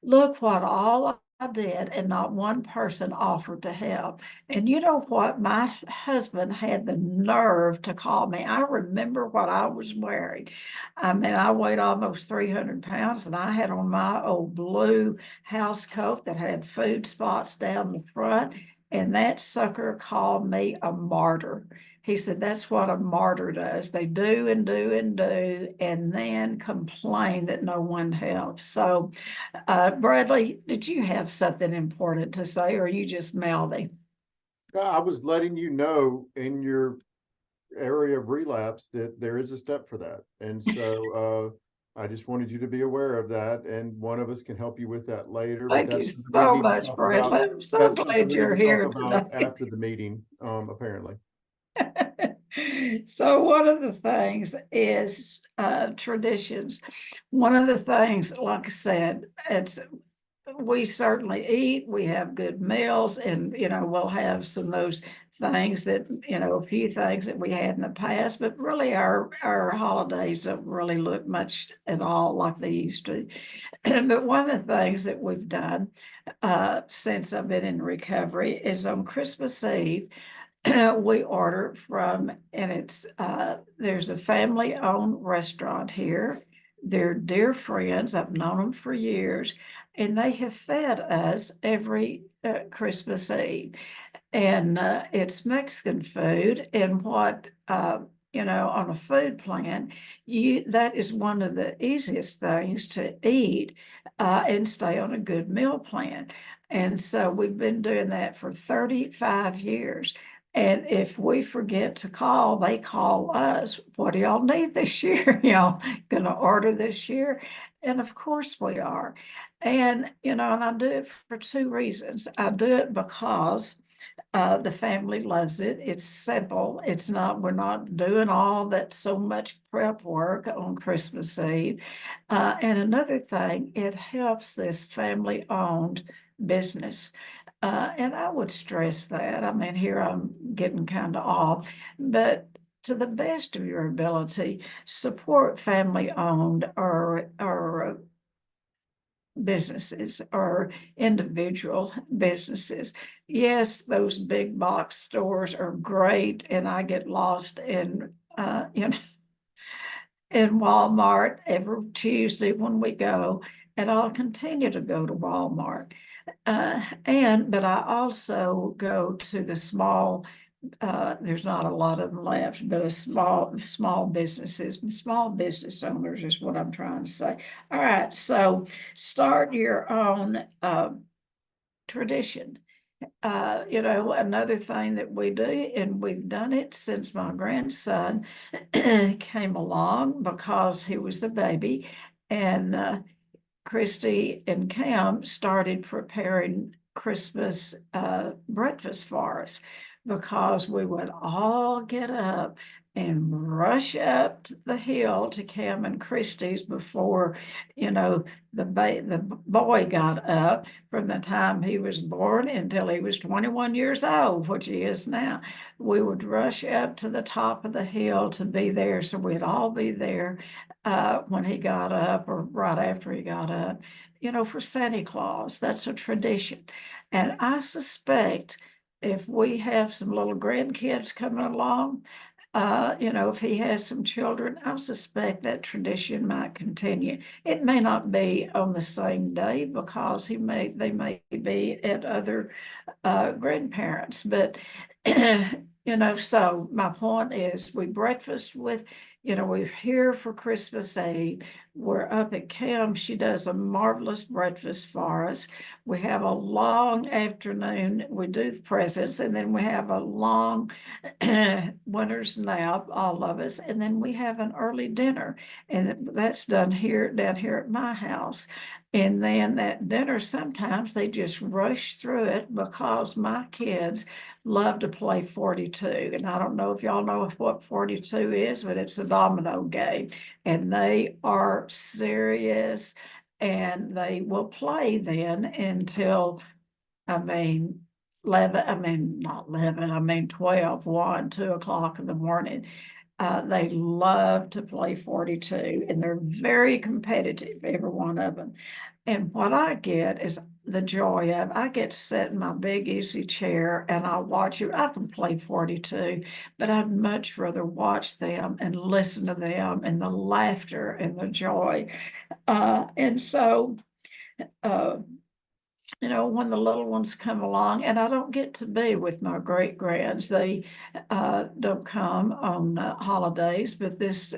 look what all I did, and not one person offered to help. And you know what? My husband had the nerve to call me. I remember what I was wearing. I mean, I weighed almost 300 pounds, and I had on my old blue house coat that had food spots down the front. And that sucker called me a martyr. He said, that's what a martyr does. They do and do and do, and then complain that no one helps. So, Bradley, did you have something important to say, or are you just mouthy? I was letting you know in your area of relapse that there is a step for that. And so I just wanted you to be aware of that, and one of us can help you with that later. But Thank you that's something we so need to much, talk Bradley. about. I'm so That's something glad we you're need to here talk about today. after the meeting, apparently. So one of the things is traditions. One of the things, like I said, we certainly eat, we have good meals, and we'll have some of those things that, a few things that we had in the past, but really our holidays don't really look much at all like they used to. But one of the things that we've done since I've been in recovery is on Christmas Eve, we order from, and there's a family-owned restaurant here. They're dear friends. I've known them for years, and they have fed us every Christmas Eve. And it's Mexican food. And on a food plan, that is one of the easiest things to eat and stay on a good meal plan. And so we've been doing that for 35 years. And if we forget to call, they call us. What do y'all need this year? Y'all gonna order this year? And of course we are. And, and I do it for two reasons. I do it because the family loves it. It's simple. We're not doing all that so much prep work on Christmas Eve. And another thing, it helps this family-owned business. And I would stress that. I mean, here I'm getting kind of off, but to the best of your ability, support family-owned or businesses or individual businesses. Yes, those big box stores are great, and I get lost in in Walmart every Tuesday when we go, and I'll continue to go to Walmart. But I also go to the small, there's not a lot of them left, but small businesses, small business owners is what I'm trying to say. All right, so start your own tradition. Another thing that we do, and we've done it since my grandson came along because he was a baby, and Christy and Cam started preparing Christmas breakfast for us because we would all get up and rush up the hill to Cam and Christie's before, the boy got up from the time he was born until he was 21 years old, which he is now. We would rush up to the top of the hill to be there. So we'd all be there when he got up or right after he got up, for Santa Claus. That's a tradition. And I suspect if we have some little grandkids coming along, if he has some children, I suspect that tradition might continue. It may not be on the same day because they may be at other grandparents, but so my point is we breakfast with You know, we're here for Christmas Eve. We're up at camp. She does a marvelous breakfast for us. We have a long afternoon. We do the presents, and then we have a long winter's nap, all of us. And then we have an early dinner, and that's down here at my house. And then that dinner, sometimes they just rush through it because my kids love to play 42. And I don't know if y'all know what 42 is, but it's a domino game. And they are serious, and they will play then until, I mean, 11, I mean, not 11, I mean 12, 1, 2 o'clock in the morning. They love to play 42, and they're very competitive, every one of them. And what I get is the joy of, I get to sit in my big easy chair and I watch you. I can play 42, but I'd much rather watch them and listen to them and the laughter and the joy. And so, uh, you know, when the little ones come along, and I don't get to be with my great grands, they don't come on holidays, but this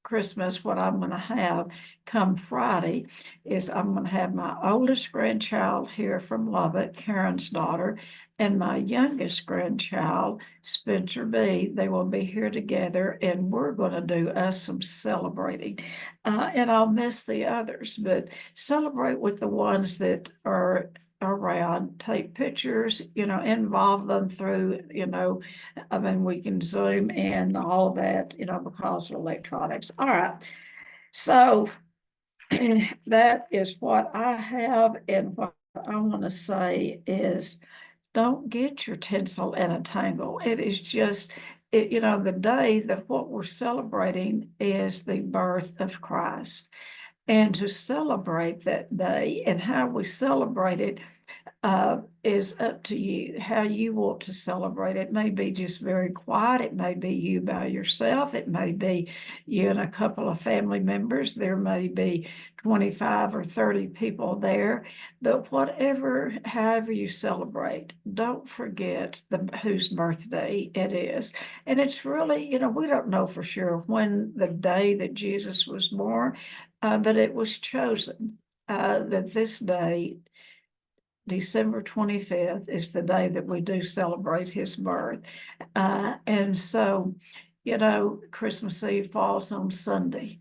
Christmas, what I'm going to have come Friday is I'm going to have my oldest grandchild here from Lubbock, Karen's daughter, and my youngest grandchild, Spencer B. They will be here together, and we're going to do us some celebrating. And I'll miss the others, but celebrate with the ones that are around, take pictures, you know, involve them through, you know, I mean, we can Zoom and all that, you know, because of electronics. All right. So that is what I have. And what I want to say is, don't get your tinsel in a tangle. It is just, you know, the day that what we're celebrating is the birth of Christ. And to celebrate that day and how we celebrate it is up to you, how you want to celebrate. It may be just very quiet. It may be you by yourself. It may be you and a couple of family members. There may be 25 or 30 people there. But whatever, however you celebrate, don't forget whose birthday it is. And it's really, you know, we don't know for sure when the day that Jesus was born, but it was chosen that this day, December 25th, is the day that we do celebrate his birth. And so, you know, Christmas Eve falls on Sunday.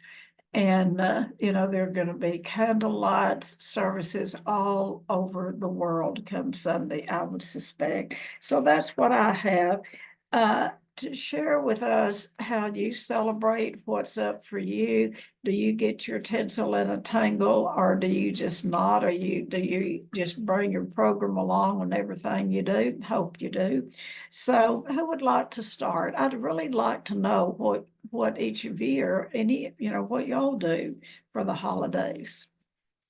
And, you know, there are going to be candlelight services all over the world come Sunday, I would suspect. So that's what I have. To share with us how you celebrate, what's up for you. Do you get your tinsel in a tangle, or do you just not? Or do you just bring your program along and everything you do? Hope you do. So who would like to start? I'd really like to know what each of you or any, you know, what y'all do for the holidays.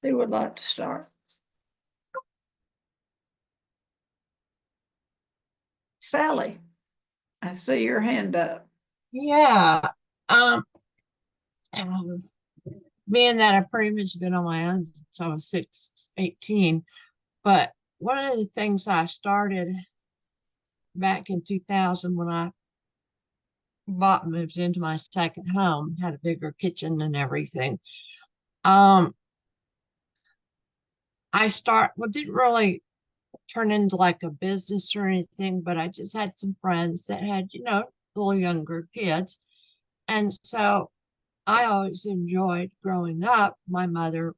Who would like to start? Sally, I see your hand up. Yeah. Um, um, Being that I've pretty much been on my own since I was 18, but one of the things I started back in 2000 when I moved into my second home, had a bigger kitchen and everything. Um, didn't really turn into like a business or anything, but I just had some friends that had, you know, little younger kids. And so I always enjoyed growing up. My mother,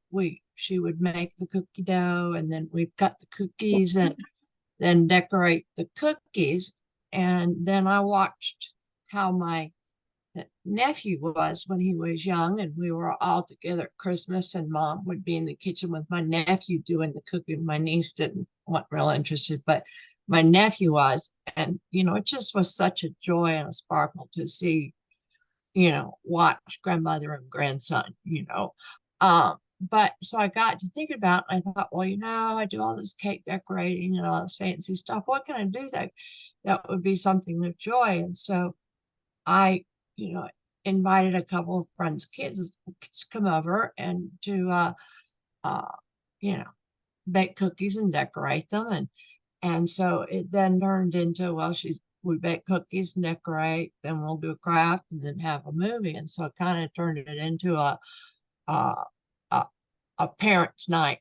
she would make the cookie dough, and then we'd cut the cookies and then decorate the cookies. And then I watched how my nephew was when he was young, and we were all together at Christmas, and mom would be in the kitchen with my nephew doing the cooking. My niece wasn't real interested, but my nephew was. And, you know, it just was such a joy and a sparkle to see, you know, watch grandmother and grandson, you know. But so I got to thinking about it, and I thought, well, you know, I do all this cake decorating and all this fancy stuff. What can I do that would be something of joy? And so I, you know, invited a couple of friends' kids to come over and to, uh, you know, bake cookies and decorate them. And so it then turned into, well, she's we bake cookies and decorate, then we'll do a craft and then have a movie. And so it kind of turned it into a, a, a parents' night,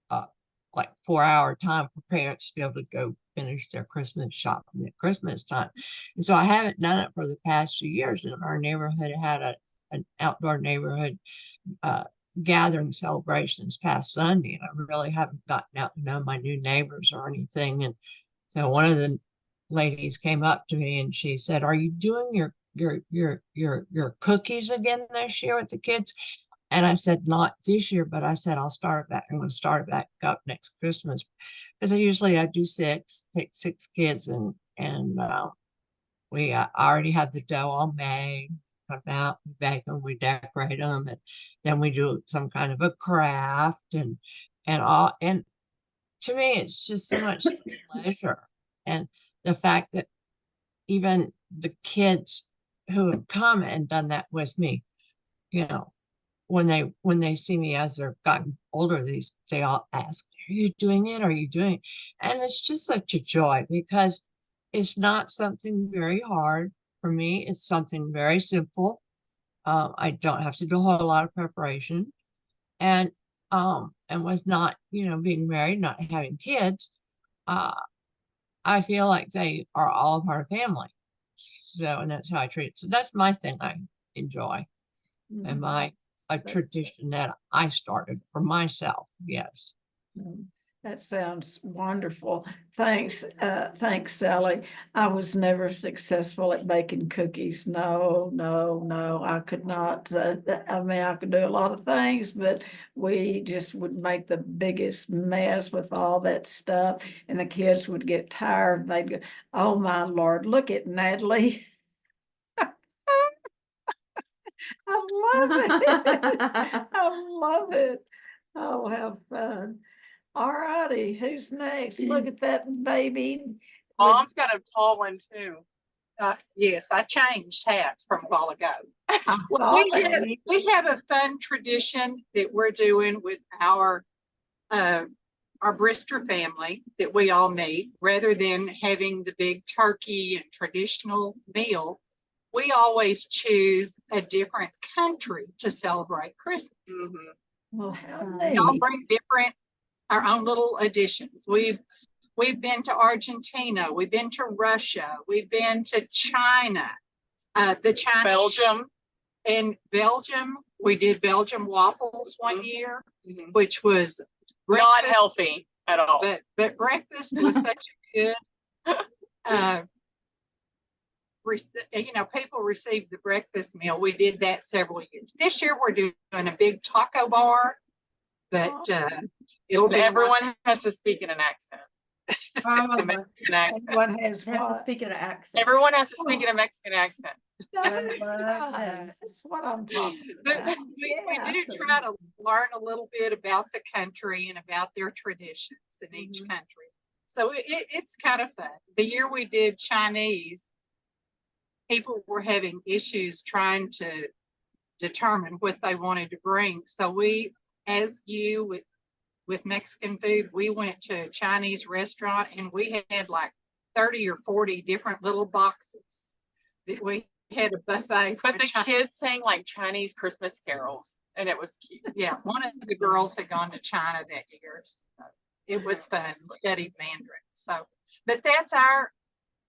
uh, like 4 hour time for parents to be able to go finish their Christmas shopping at Christmas time. And so I haven't done it for the past 2 years. And our neighborhood had an outdoor neighborhood gathering celebrations past Sunday, and I really haven't gotten out to know my new neighbors or anything. And so one of the ladies came up to me and she said, "Are you doing your cookies again this year with the kids?" And I said, "Not this year, but I said I'll start it back. I'm going to start it back up next Christmas because I do take 6 kids, and we already have the dough all made. Come out, we bake them, we decorate them, and then we do some kind of a craft and all. And to me, it's just so much pleasure, and the fact that even the kids who have come and done that with me, you know, when they see me as they're gotten older, they all ask, "Are you doing it? Are you doing it?" And it's just such a joy because it's not something very hard for me. It's something very simple. I don't have to do a whole lot of preparation. And with not, being married, not having kids, uh, I feel like they are all a part of family. So, and that's how I treat it. So that's my thing I enjoy, and a tradition that I started for myself. Yes. That sounds wonderful. Thanks, Sally. I was never successful at baking cookies. No, no, no, I could not. I mean, I could do a lot of things, but we just would make the biggest mess with all that stuff, and the kids would get tired. They'd go, "Oh my Lord, look at Natalie." I love it. I love it. Oh, have fun. All righty, who's next? Look at that baby. with- Mom's got a tall one too. Yes, I changed hats from a while ago. I Well, saw we have, that. we have a fun tradition that we're doing with our Brister family that we all meet. Rather than having the big turkey and traditional meal, we always choose a different country to celebrate Christmas. Well, how We all neat. bring our own little additions. We've been to Argentina, we've been to Russia, we've been to China, the Chinese. Belgium. In Belgium, we did Belgium waffles one year, which was Not healthy at all. but breakfast was such a good, people received the breakfast meal. We did that several years. This year we're doing a big taco bar, but it'll be Everyone has to speak in an accent. Oh, A Mexican accent. Everyone has have to what? speak in an accent. Everyone has to speak in a Mexican accent. That's love right. that. That's what I'm talking But about. we Yeah. do try to learn a little bit about the country and about their traditions in each country. So it's kind of fun. The year we did Chinese, people were having issues trying to determine what they wanted to bring. So we, as you with Mexican food, we went to a Chinese restaurant and we had like 30 or 40 different little boxes that we had a buffet. But the kids sang like Chinese Christmas carols, and it was cute. Yeah, one of the girls had gone to China that year. So it was fun, studied Mandarin. So, but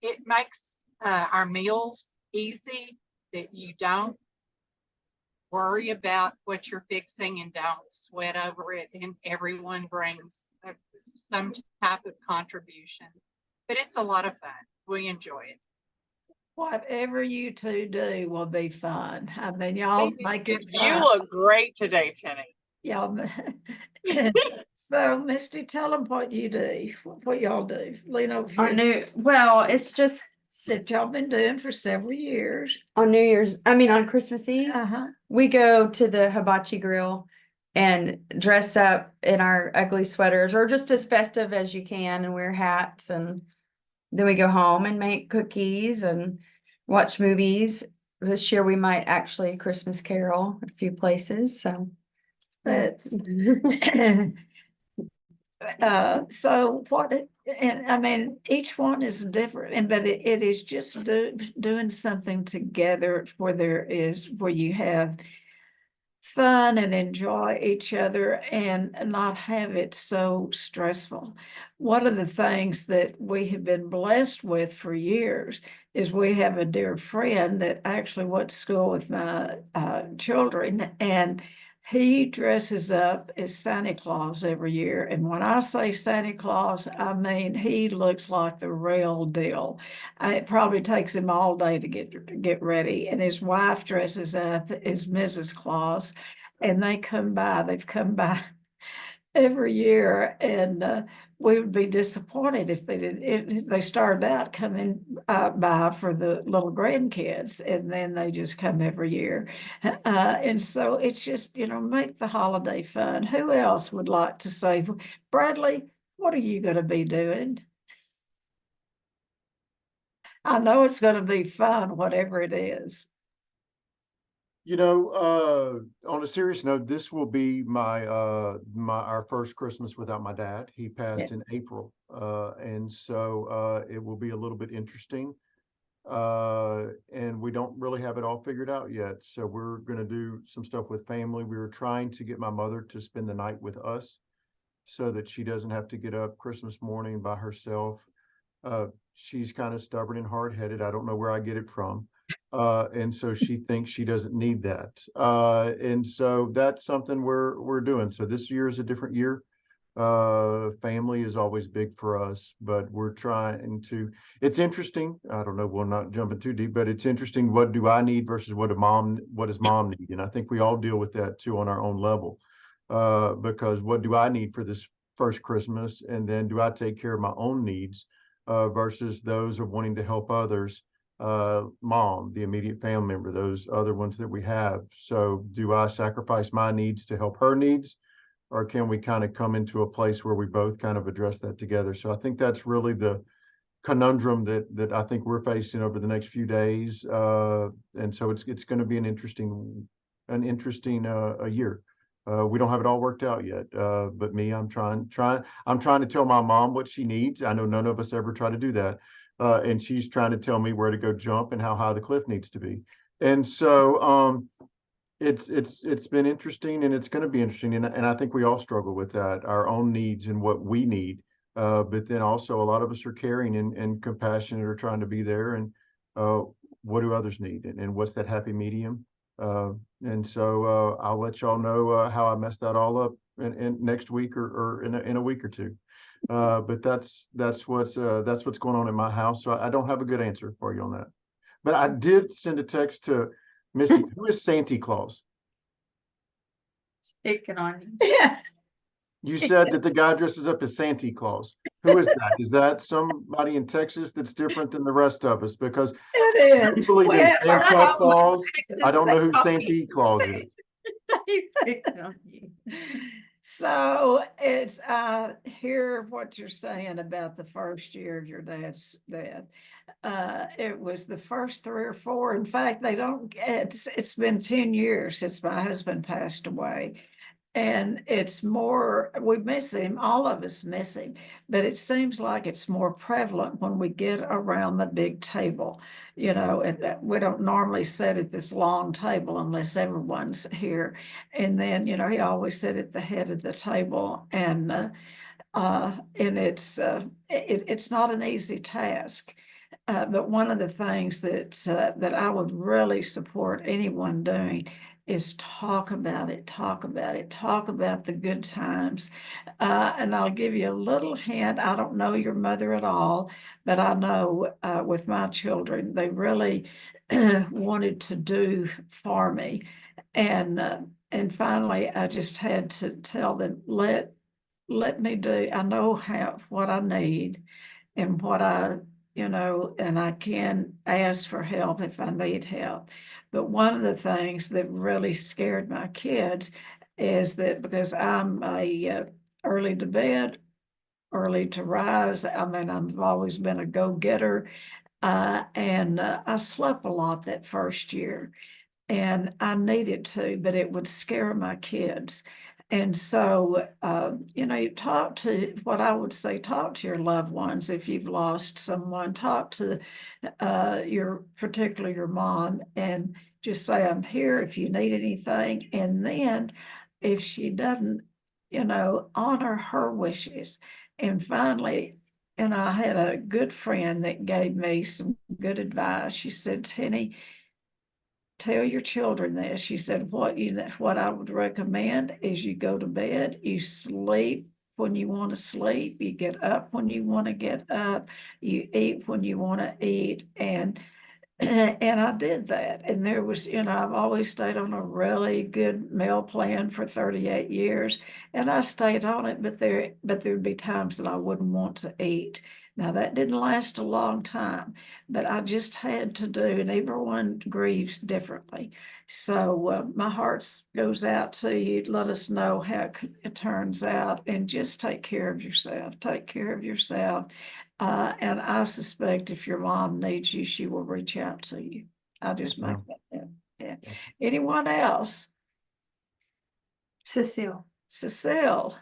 it makes our meals easy, that you don't worry about what you're fixing and don't sweat over it. And everyone brings some type of contribution, but it's a lot of fun. We enjoy it. Whatever you two do will be fun. I mean, y'all make it. You look great today, Tennie. Y'all. So, Misty, tell them what you do, what y'all do. Lean over here. It's just That y'all been doing for several years. on Christmas Eve, Uh-huh. we go to the hibachi grill and dress up in our ugly sweaters or just as festive as you can and wear hats, and then we go home and make cookies and watch movies. This year we might actually Christmas carol at a few places, so That's So what, and I mean, each one is different, and but it is just doing something together where you have fun and enjoy each other and not have it so stressful. One of the things that we have been blessed with for years is we have a dear friend that actually went to school with my children, and he dresses up as Santa Claus every year. And when I say Santa Claus, I mean he looks like the real deal. It probably takes him all day to get ready. And his wife dresses up as Mrs. Claus, and they've come by every year, and we would be disappointed if they did. They started out coming by for the little grandkids, and then they just come every year. And so it's just, make the holiday fun. Who else would like to say, Bradley, what are you going to be doing? I know it's going to be fun, whatever it is. On a serious note, this will be our first Christmas without my dad. He passed in April. And so it will be a little bit interesting. And we don't really have it all figured out yet. So we're going to do some stuff with family. We were trying to get my mother to spend the night with us so that she doesn't have to get up Christmas morning by herself. She's kind of stubborn and hard-headed. I don't know where I get it from. And so she thinks she doesn't need that. And so that's something we're doing. So this year is a different year. Family is always big for us, but we're trying to, it's interesting. I don't know, we're not jumping too deep, but it's interesting. What do I need versus what does mom need? And I think we all deal with that too on our own level. Because what do I need for this first Christmas? And then do I take care of my own needs versus those of wanting to help others? Mom, the immediate family member, those other ones that we have. So do I sacrifice my needs to help her needs? Or can we kind of come into a place where we both kind of address that together? So I think that's really the conundrum that I think we're facing over the next few days. And so it's going to be an interesting a year. We don't have it all worked out yet. But me, I'm trying to tell my mom what she needs. I know none of us ever try to do that. And she's trying to tell me where to go jump and how high the cliff needs to be. And so it's been interesting, and it's going to be interesting. And I think we all struggle with that, our own needs and what we need. But then also a lot of us are caring and compassionate, or trying to be there. And what do others need? And what's that happy medium? And so I'll let y'all know how I messed that all up in next week or in a week or two. But that's what's going on in my house. So I don't have a good answer for you on that. But I did send a text to Misty. Who is Santa Claus? Speaking on you. Yeah. You said that the guy dresses up as Santa Claus. Who is that? Is that somebody in Texas that's different than the rest of us? Because It we is. believe in Well, Santa Claus. the I don't know who same- Santa Claus is. Speaking on you. So it's, hear what you're saying about the first year of your dad's death. It was the first 3 or 4. In fact, it's been 10 years since my husband passed away. And it's more, we miss him, all of us miss him, but it seems like it's more prevalent when we get around the big table, and we don't normally sit at this long table unless everyone's here. And then, he always sit at the head of the table, and it's not an easy task. But one of the things that I would really support anyone doing is talk about it, talk about the good times. And I'll give you a little hint. I don't know your mother at all, but I know with my children, they really wanted to do for me. And finally, I just had to tell them, let me do, I know what I need and and I can ask for help if I need help. But one of the things that really scared my kids is that because I'm early to bed, early to rise, I've always been a go-getter, and I slept a lot that first year. And I needed to, but it would scare my kids. And so, you talk to what I would say, talk to your loved ones. If you've lost someone, talk to particularly your mom, and just say, I'm here if you need anything. And then if she doesn't, honor her wishes. And finally, I had a good friend that gave me some good advice. She said, Tennie, tell your children this. She said, what I would recommend is you go to bed, you sleep when you want to sleep, you get up when you want to get up, you eat when you want to eat. And I did that. And there was, I've always stayed on a really good meal plan for 38 years. And I stayed on it, but there'd be times that I wouldn't want to eat. Now that didn't last a long time, but I just had to do, and everyone grieves differently. So my heart goes out to you. Let us know how it turns out, and just take care of yourself. Take care of yourself. And I suspect if your mom needs you, she will reach out to you. I'll just make that. Yeah. Anyone else? Cecile. Cecile.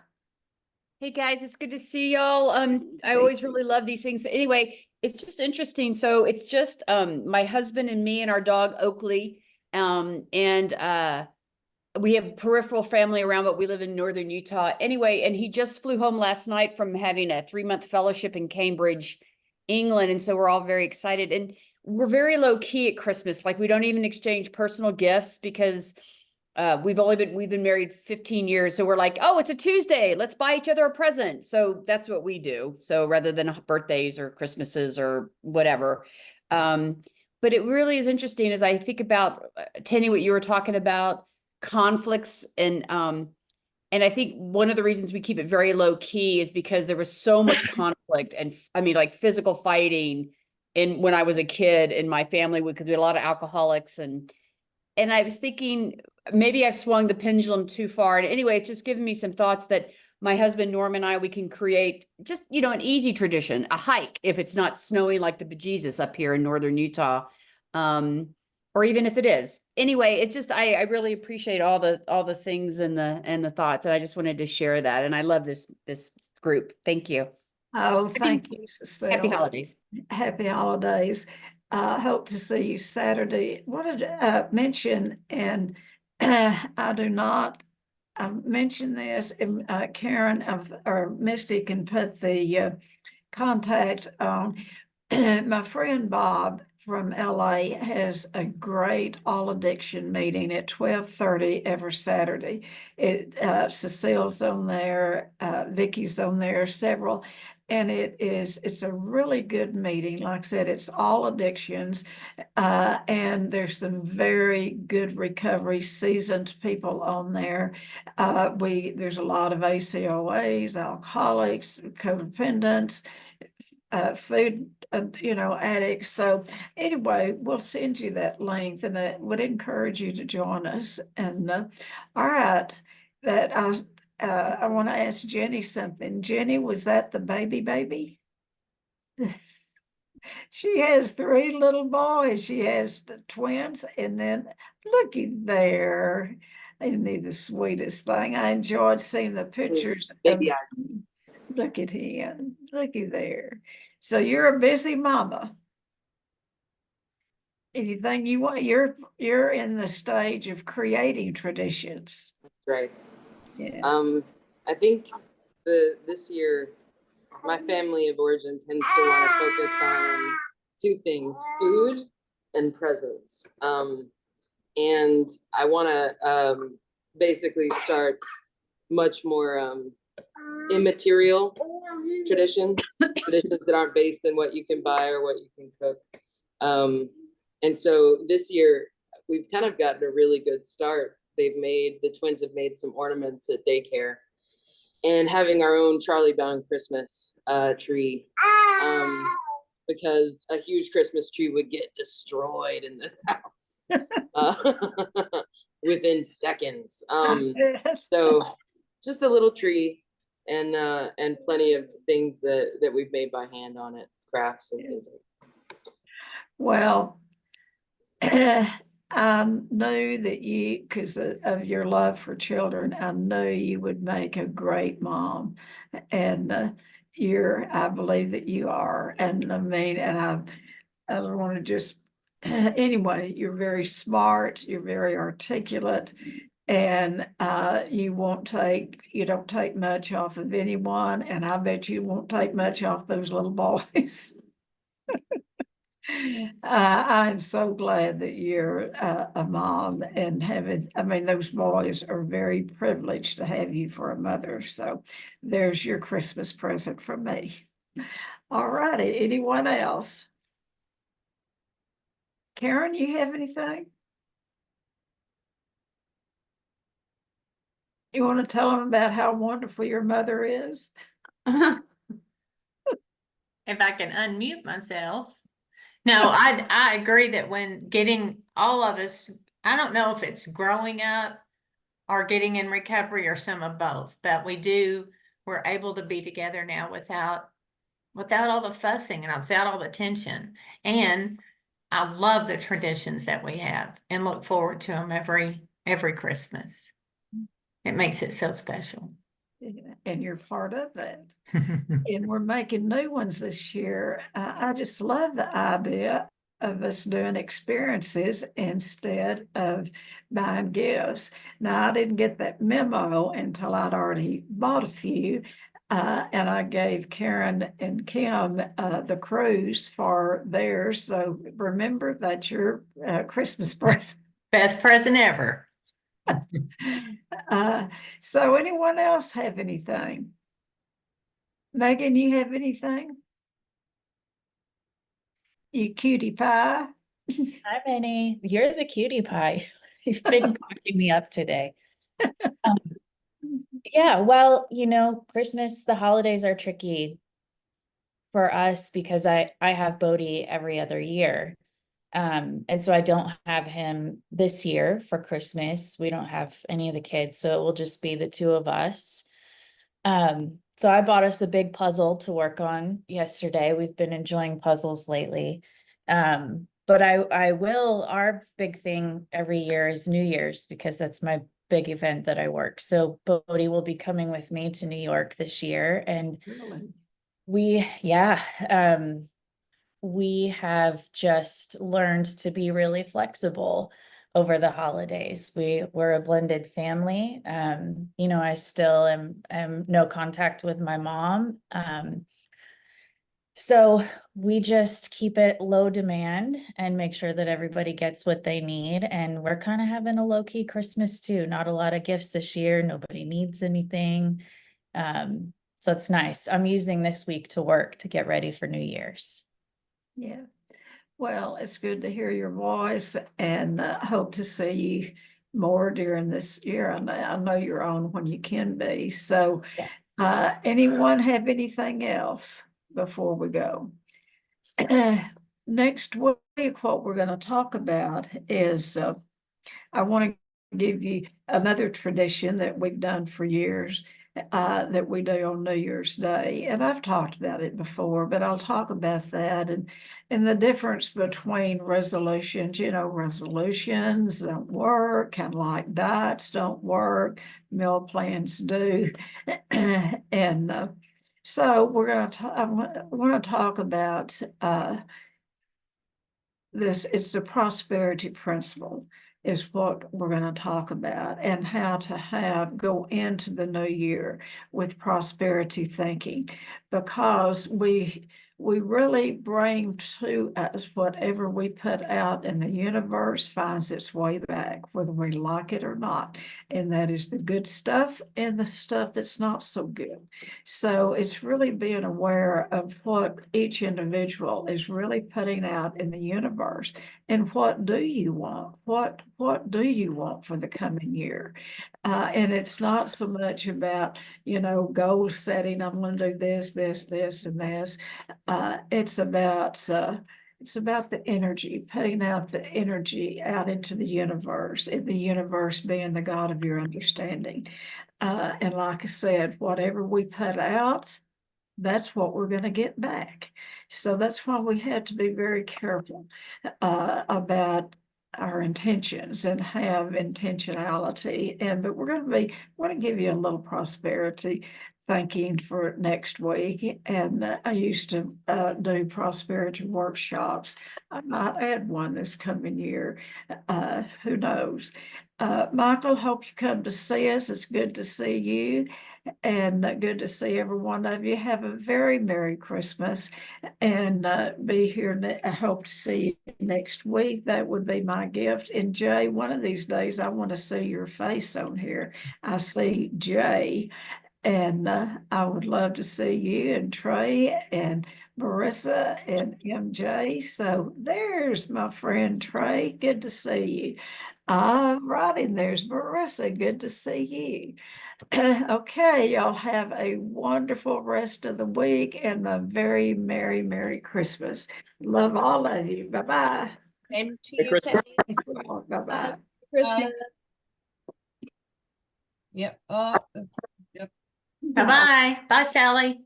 Hey guys, it's good to see y'all. I always really love these things. So anyway, it's just interesting. So it's just my husband and me and our dog Oakley. And we have peripheral family around, but we live in northern Utah. Anyway, and he just flew home last night from having a 3-month fellowship in Cambridge, England. And so we're all very excited. And we're very low key at Christmas. Like we don't even exchange personal gifts because we've been married 15 years. So we're like, oh, it's a Tuesday. Let's buy each other a present. So that's what we do. So rather than birthdays or Christmases or whatever. But it really is interesting as I think about, Tennie, what you were talking about, conflicts. And I think one of the reasons we keep it very low key is because there was so much conflict and I mean, like physical fighting when I was a kid in my family, because we had a lot of alcoholics and I was thinking maybe I've swung the pendulum too far. And anyway, it's just given me some thoughts that my husband, Norm, and I, we can create just, an easy tradition, a hike, if it's not snowing like the bejesus up here in northern Utah. Or even if it is. Anyway, it's just, I really appreciate all the things and the thoughts. And I just wanted to share that. And I love this group. Thank you. Oh, thank you, Cecile. Happy holidays. Happy holidays. Hope to see you Saturday. Wanted to mention, and I do not mention this, Karen or Misty can put the contact on. My friend Bob from LA has a great all addiction meeting at 12:30 every Saturday. Cecile's on there, Vicky's on there, several. And it's a really good meeting. Like I said, it's all addictions. And there's some very good recovery, seasoned people on there. There's a lot of ACOAs, alcoholics, codependents, food, addicts. So anyway, we'll send you that link, and I would encourage you to join us. And all right, I want to ask Jenny something. Jenny, was that the baby? She has 3 little boys. She has the twins, and then looky there. Isn't he the sweetest thing? I enjoyed seeing the pictures. Baby Look at him. Looky there. So you're a busy mama. Anything you want, you're in the stage of creating traditions. Right. Yeah. I think this year, my family of origin tends to want to focus on 2 things: food and presents. And I want to basically start much more immaterial traditions that aren't based in what you can buy or what you can cook. And so this year we've kind of gotten a really good start. The twins have made some ornaments at daycare, and having our own Charlie Brown Christmas tree, because a huge Christmas tree would get destroyed in this house within seconds. So just a little tree and plenty of things that we've made by hand on it, crafts and things like that. Well, I knew that you, because of your love for children, I knew you would make a great mom. And I believe that you are. And I mean, I don't want to just, anyway, you're very smart, you're very articulate, and you don't take much off of anyone, and I bet you won't take much off those little boys. I'm so glad that you're a mom and I mean, those boys are very privileged to have you for a mother. So there's your Christmas present from me. All righty, anyone else? Karen, you have anything? You want to tell them about how wonderful your mother is? If I can unmute myself. No, I agree that when getting all of us, I don't know if it's growing up or getting in recovery or some of both, but we're able to be together now without all the fussing and without all the tension. And I love the traditions that we have and look forward to them every Christmas. It makes it so special. And you're part of that. And we're making new ones this year. I just love the idea of us doing experiences instead of buying gifts. Now, I didn't get that memo until I'd already bought a few. And I gave Karen and Kim the cruise for theirs. So remember, that's your Christmas present. Best present ever. So anyone else have anything? Megan, you have anything? You cutie pie? Hi, Minnie. You're the cutie pie. You've been cracking me up today. Um, yeah, well, Christmas, the holidays are tricky for us because I have Bodhi every other year. And so I don't have him this year for Christmas. We don't have any of the kids, so it will just be the two of us. So I bought us a big puzzle to work on yesterday. We've been enjoying puzzles lately. But our big thing every year is New Year's because that's my big event that I work. So Bodhi will be coming with me to New York this year. And Really? we have just learned to be really flexible over the holidays. We're a blended family. I still am no contact with my mom. So we just keep it low demand and make sure that everybody gets what they need. And we're kind of having a low-key Christmas too. Not a lot of gifts this year. Nobody needs anything. So it's nice. I'm using this week to work to get ready for New Year's. Yeah. Well, it's good to hear your voice and hope to see you more during this year. I know you're on when you can be. So anyone have anything else before we go? Next week, what we're going to talk about is I want to give you another tradition that we've done for years that we do on New Year's Day. And I've talked about it before, but I'll talk about that and the difference between resolutions. Resolutions don't work, kind of like diets don't work, meal plans do. And so I want to talk about this. It's the prosperity principle is what we're going to talk about, and how to go into the new year with prosperity thinking, because we really bring to us whatever we put out in the universe finds its way back, whether we like it or not. And that is the good stuff and the stuff that's not so good. So it's really being aware of what each individual is really putting out in the universe. And what do you want? What do you want for the coming year? And it's not so much about, goal setting. I'm going to do this, this, this, and this. It's about the energy, putting out the energy out into the universe, and the universe being the God of your understanding. And like I said, whatever we put out, that's what we're going to get back. So that's why we had to be very careful about our intentions and have intentionality. But we're going to give you a little prosperity thinking for next week. And I used to do prosperity workshops. I might add one this coming year. Who knows? Michael, hope you come to see us. It's good to see you, and good to see every one of you. Have a very Merry Christmas, and be here. I hope to see you next week. That would be my gift. And Jay, one of these days, I want to see your face on here. I see Jay, and I would love to see you and Trey and Marissa and MJ. So there's my friend Trey. Good to see you. Right, and there's Marissa. Good to see you. Okay, y'all have a wonderful rest of the week and a very Merry Christmas. Love all of you. Bye-bye. Same to Merry you, Christmas. Tennie. Bye-bye. Christmas. Yep. Yep. Bye-bye. Bye, Sally.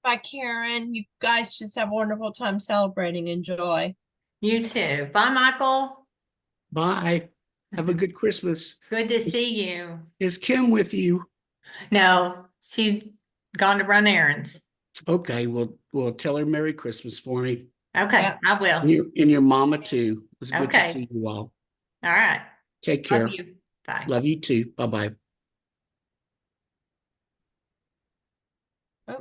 Bye, Karen. You guys just have a wonderful time celebrating. Enjoy. You too. Bye, Michael. Bye. Have a good Christmas. Good to see you. Is Kim with you? No, she gone to run errands. Okay, well, tell her Merry Christmas for me. Okay, Yeah. I will. And your mama too. It was good to Okay. see you all. All right. Take care. Love you. Bye. Love you too. Bye-bye.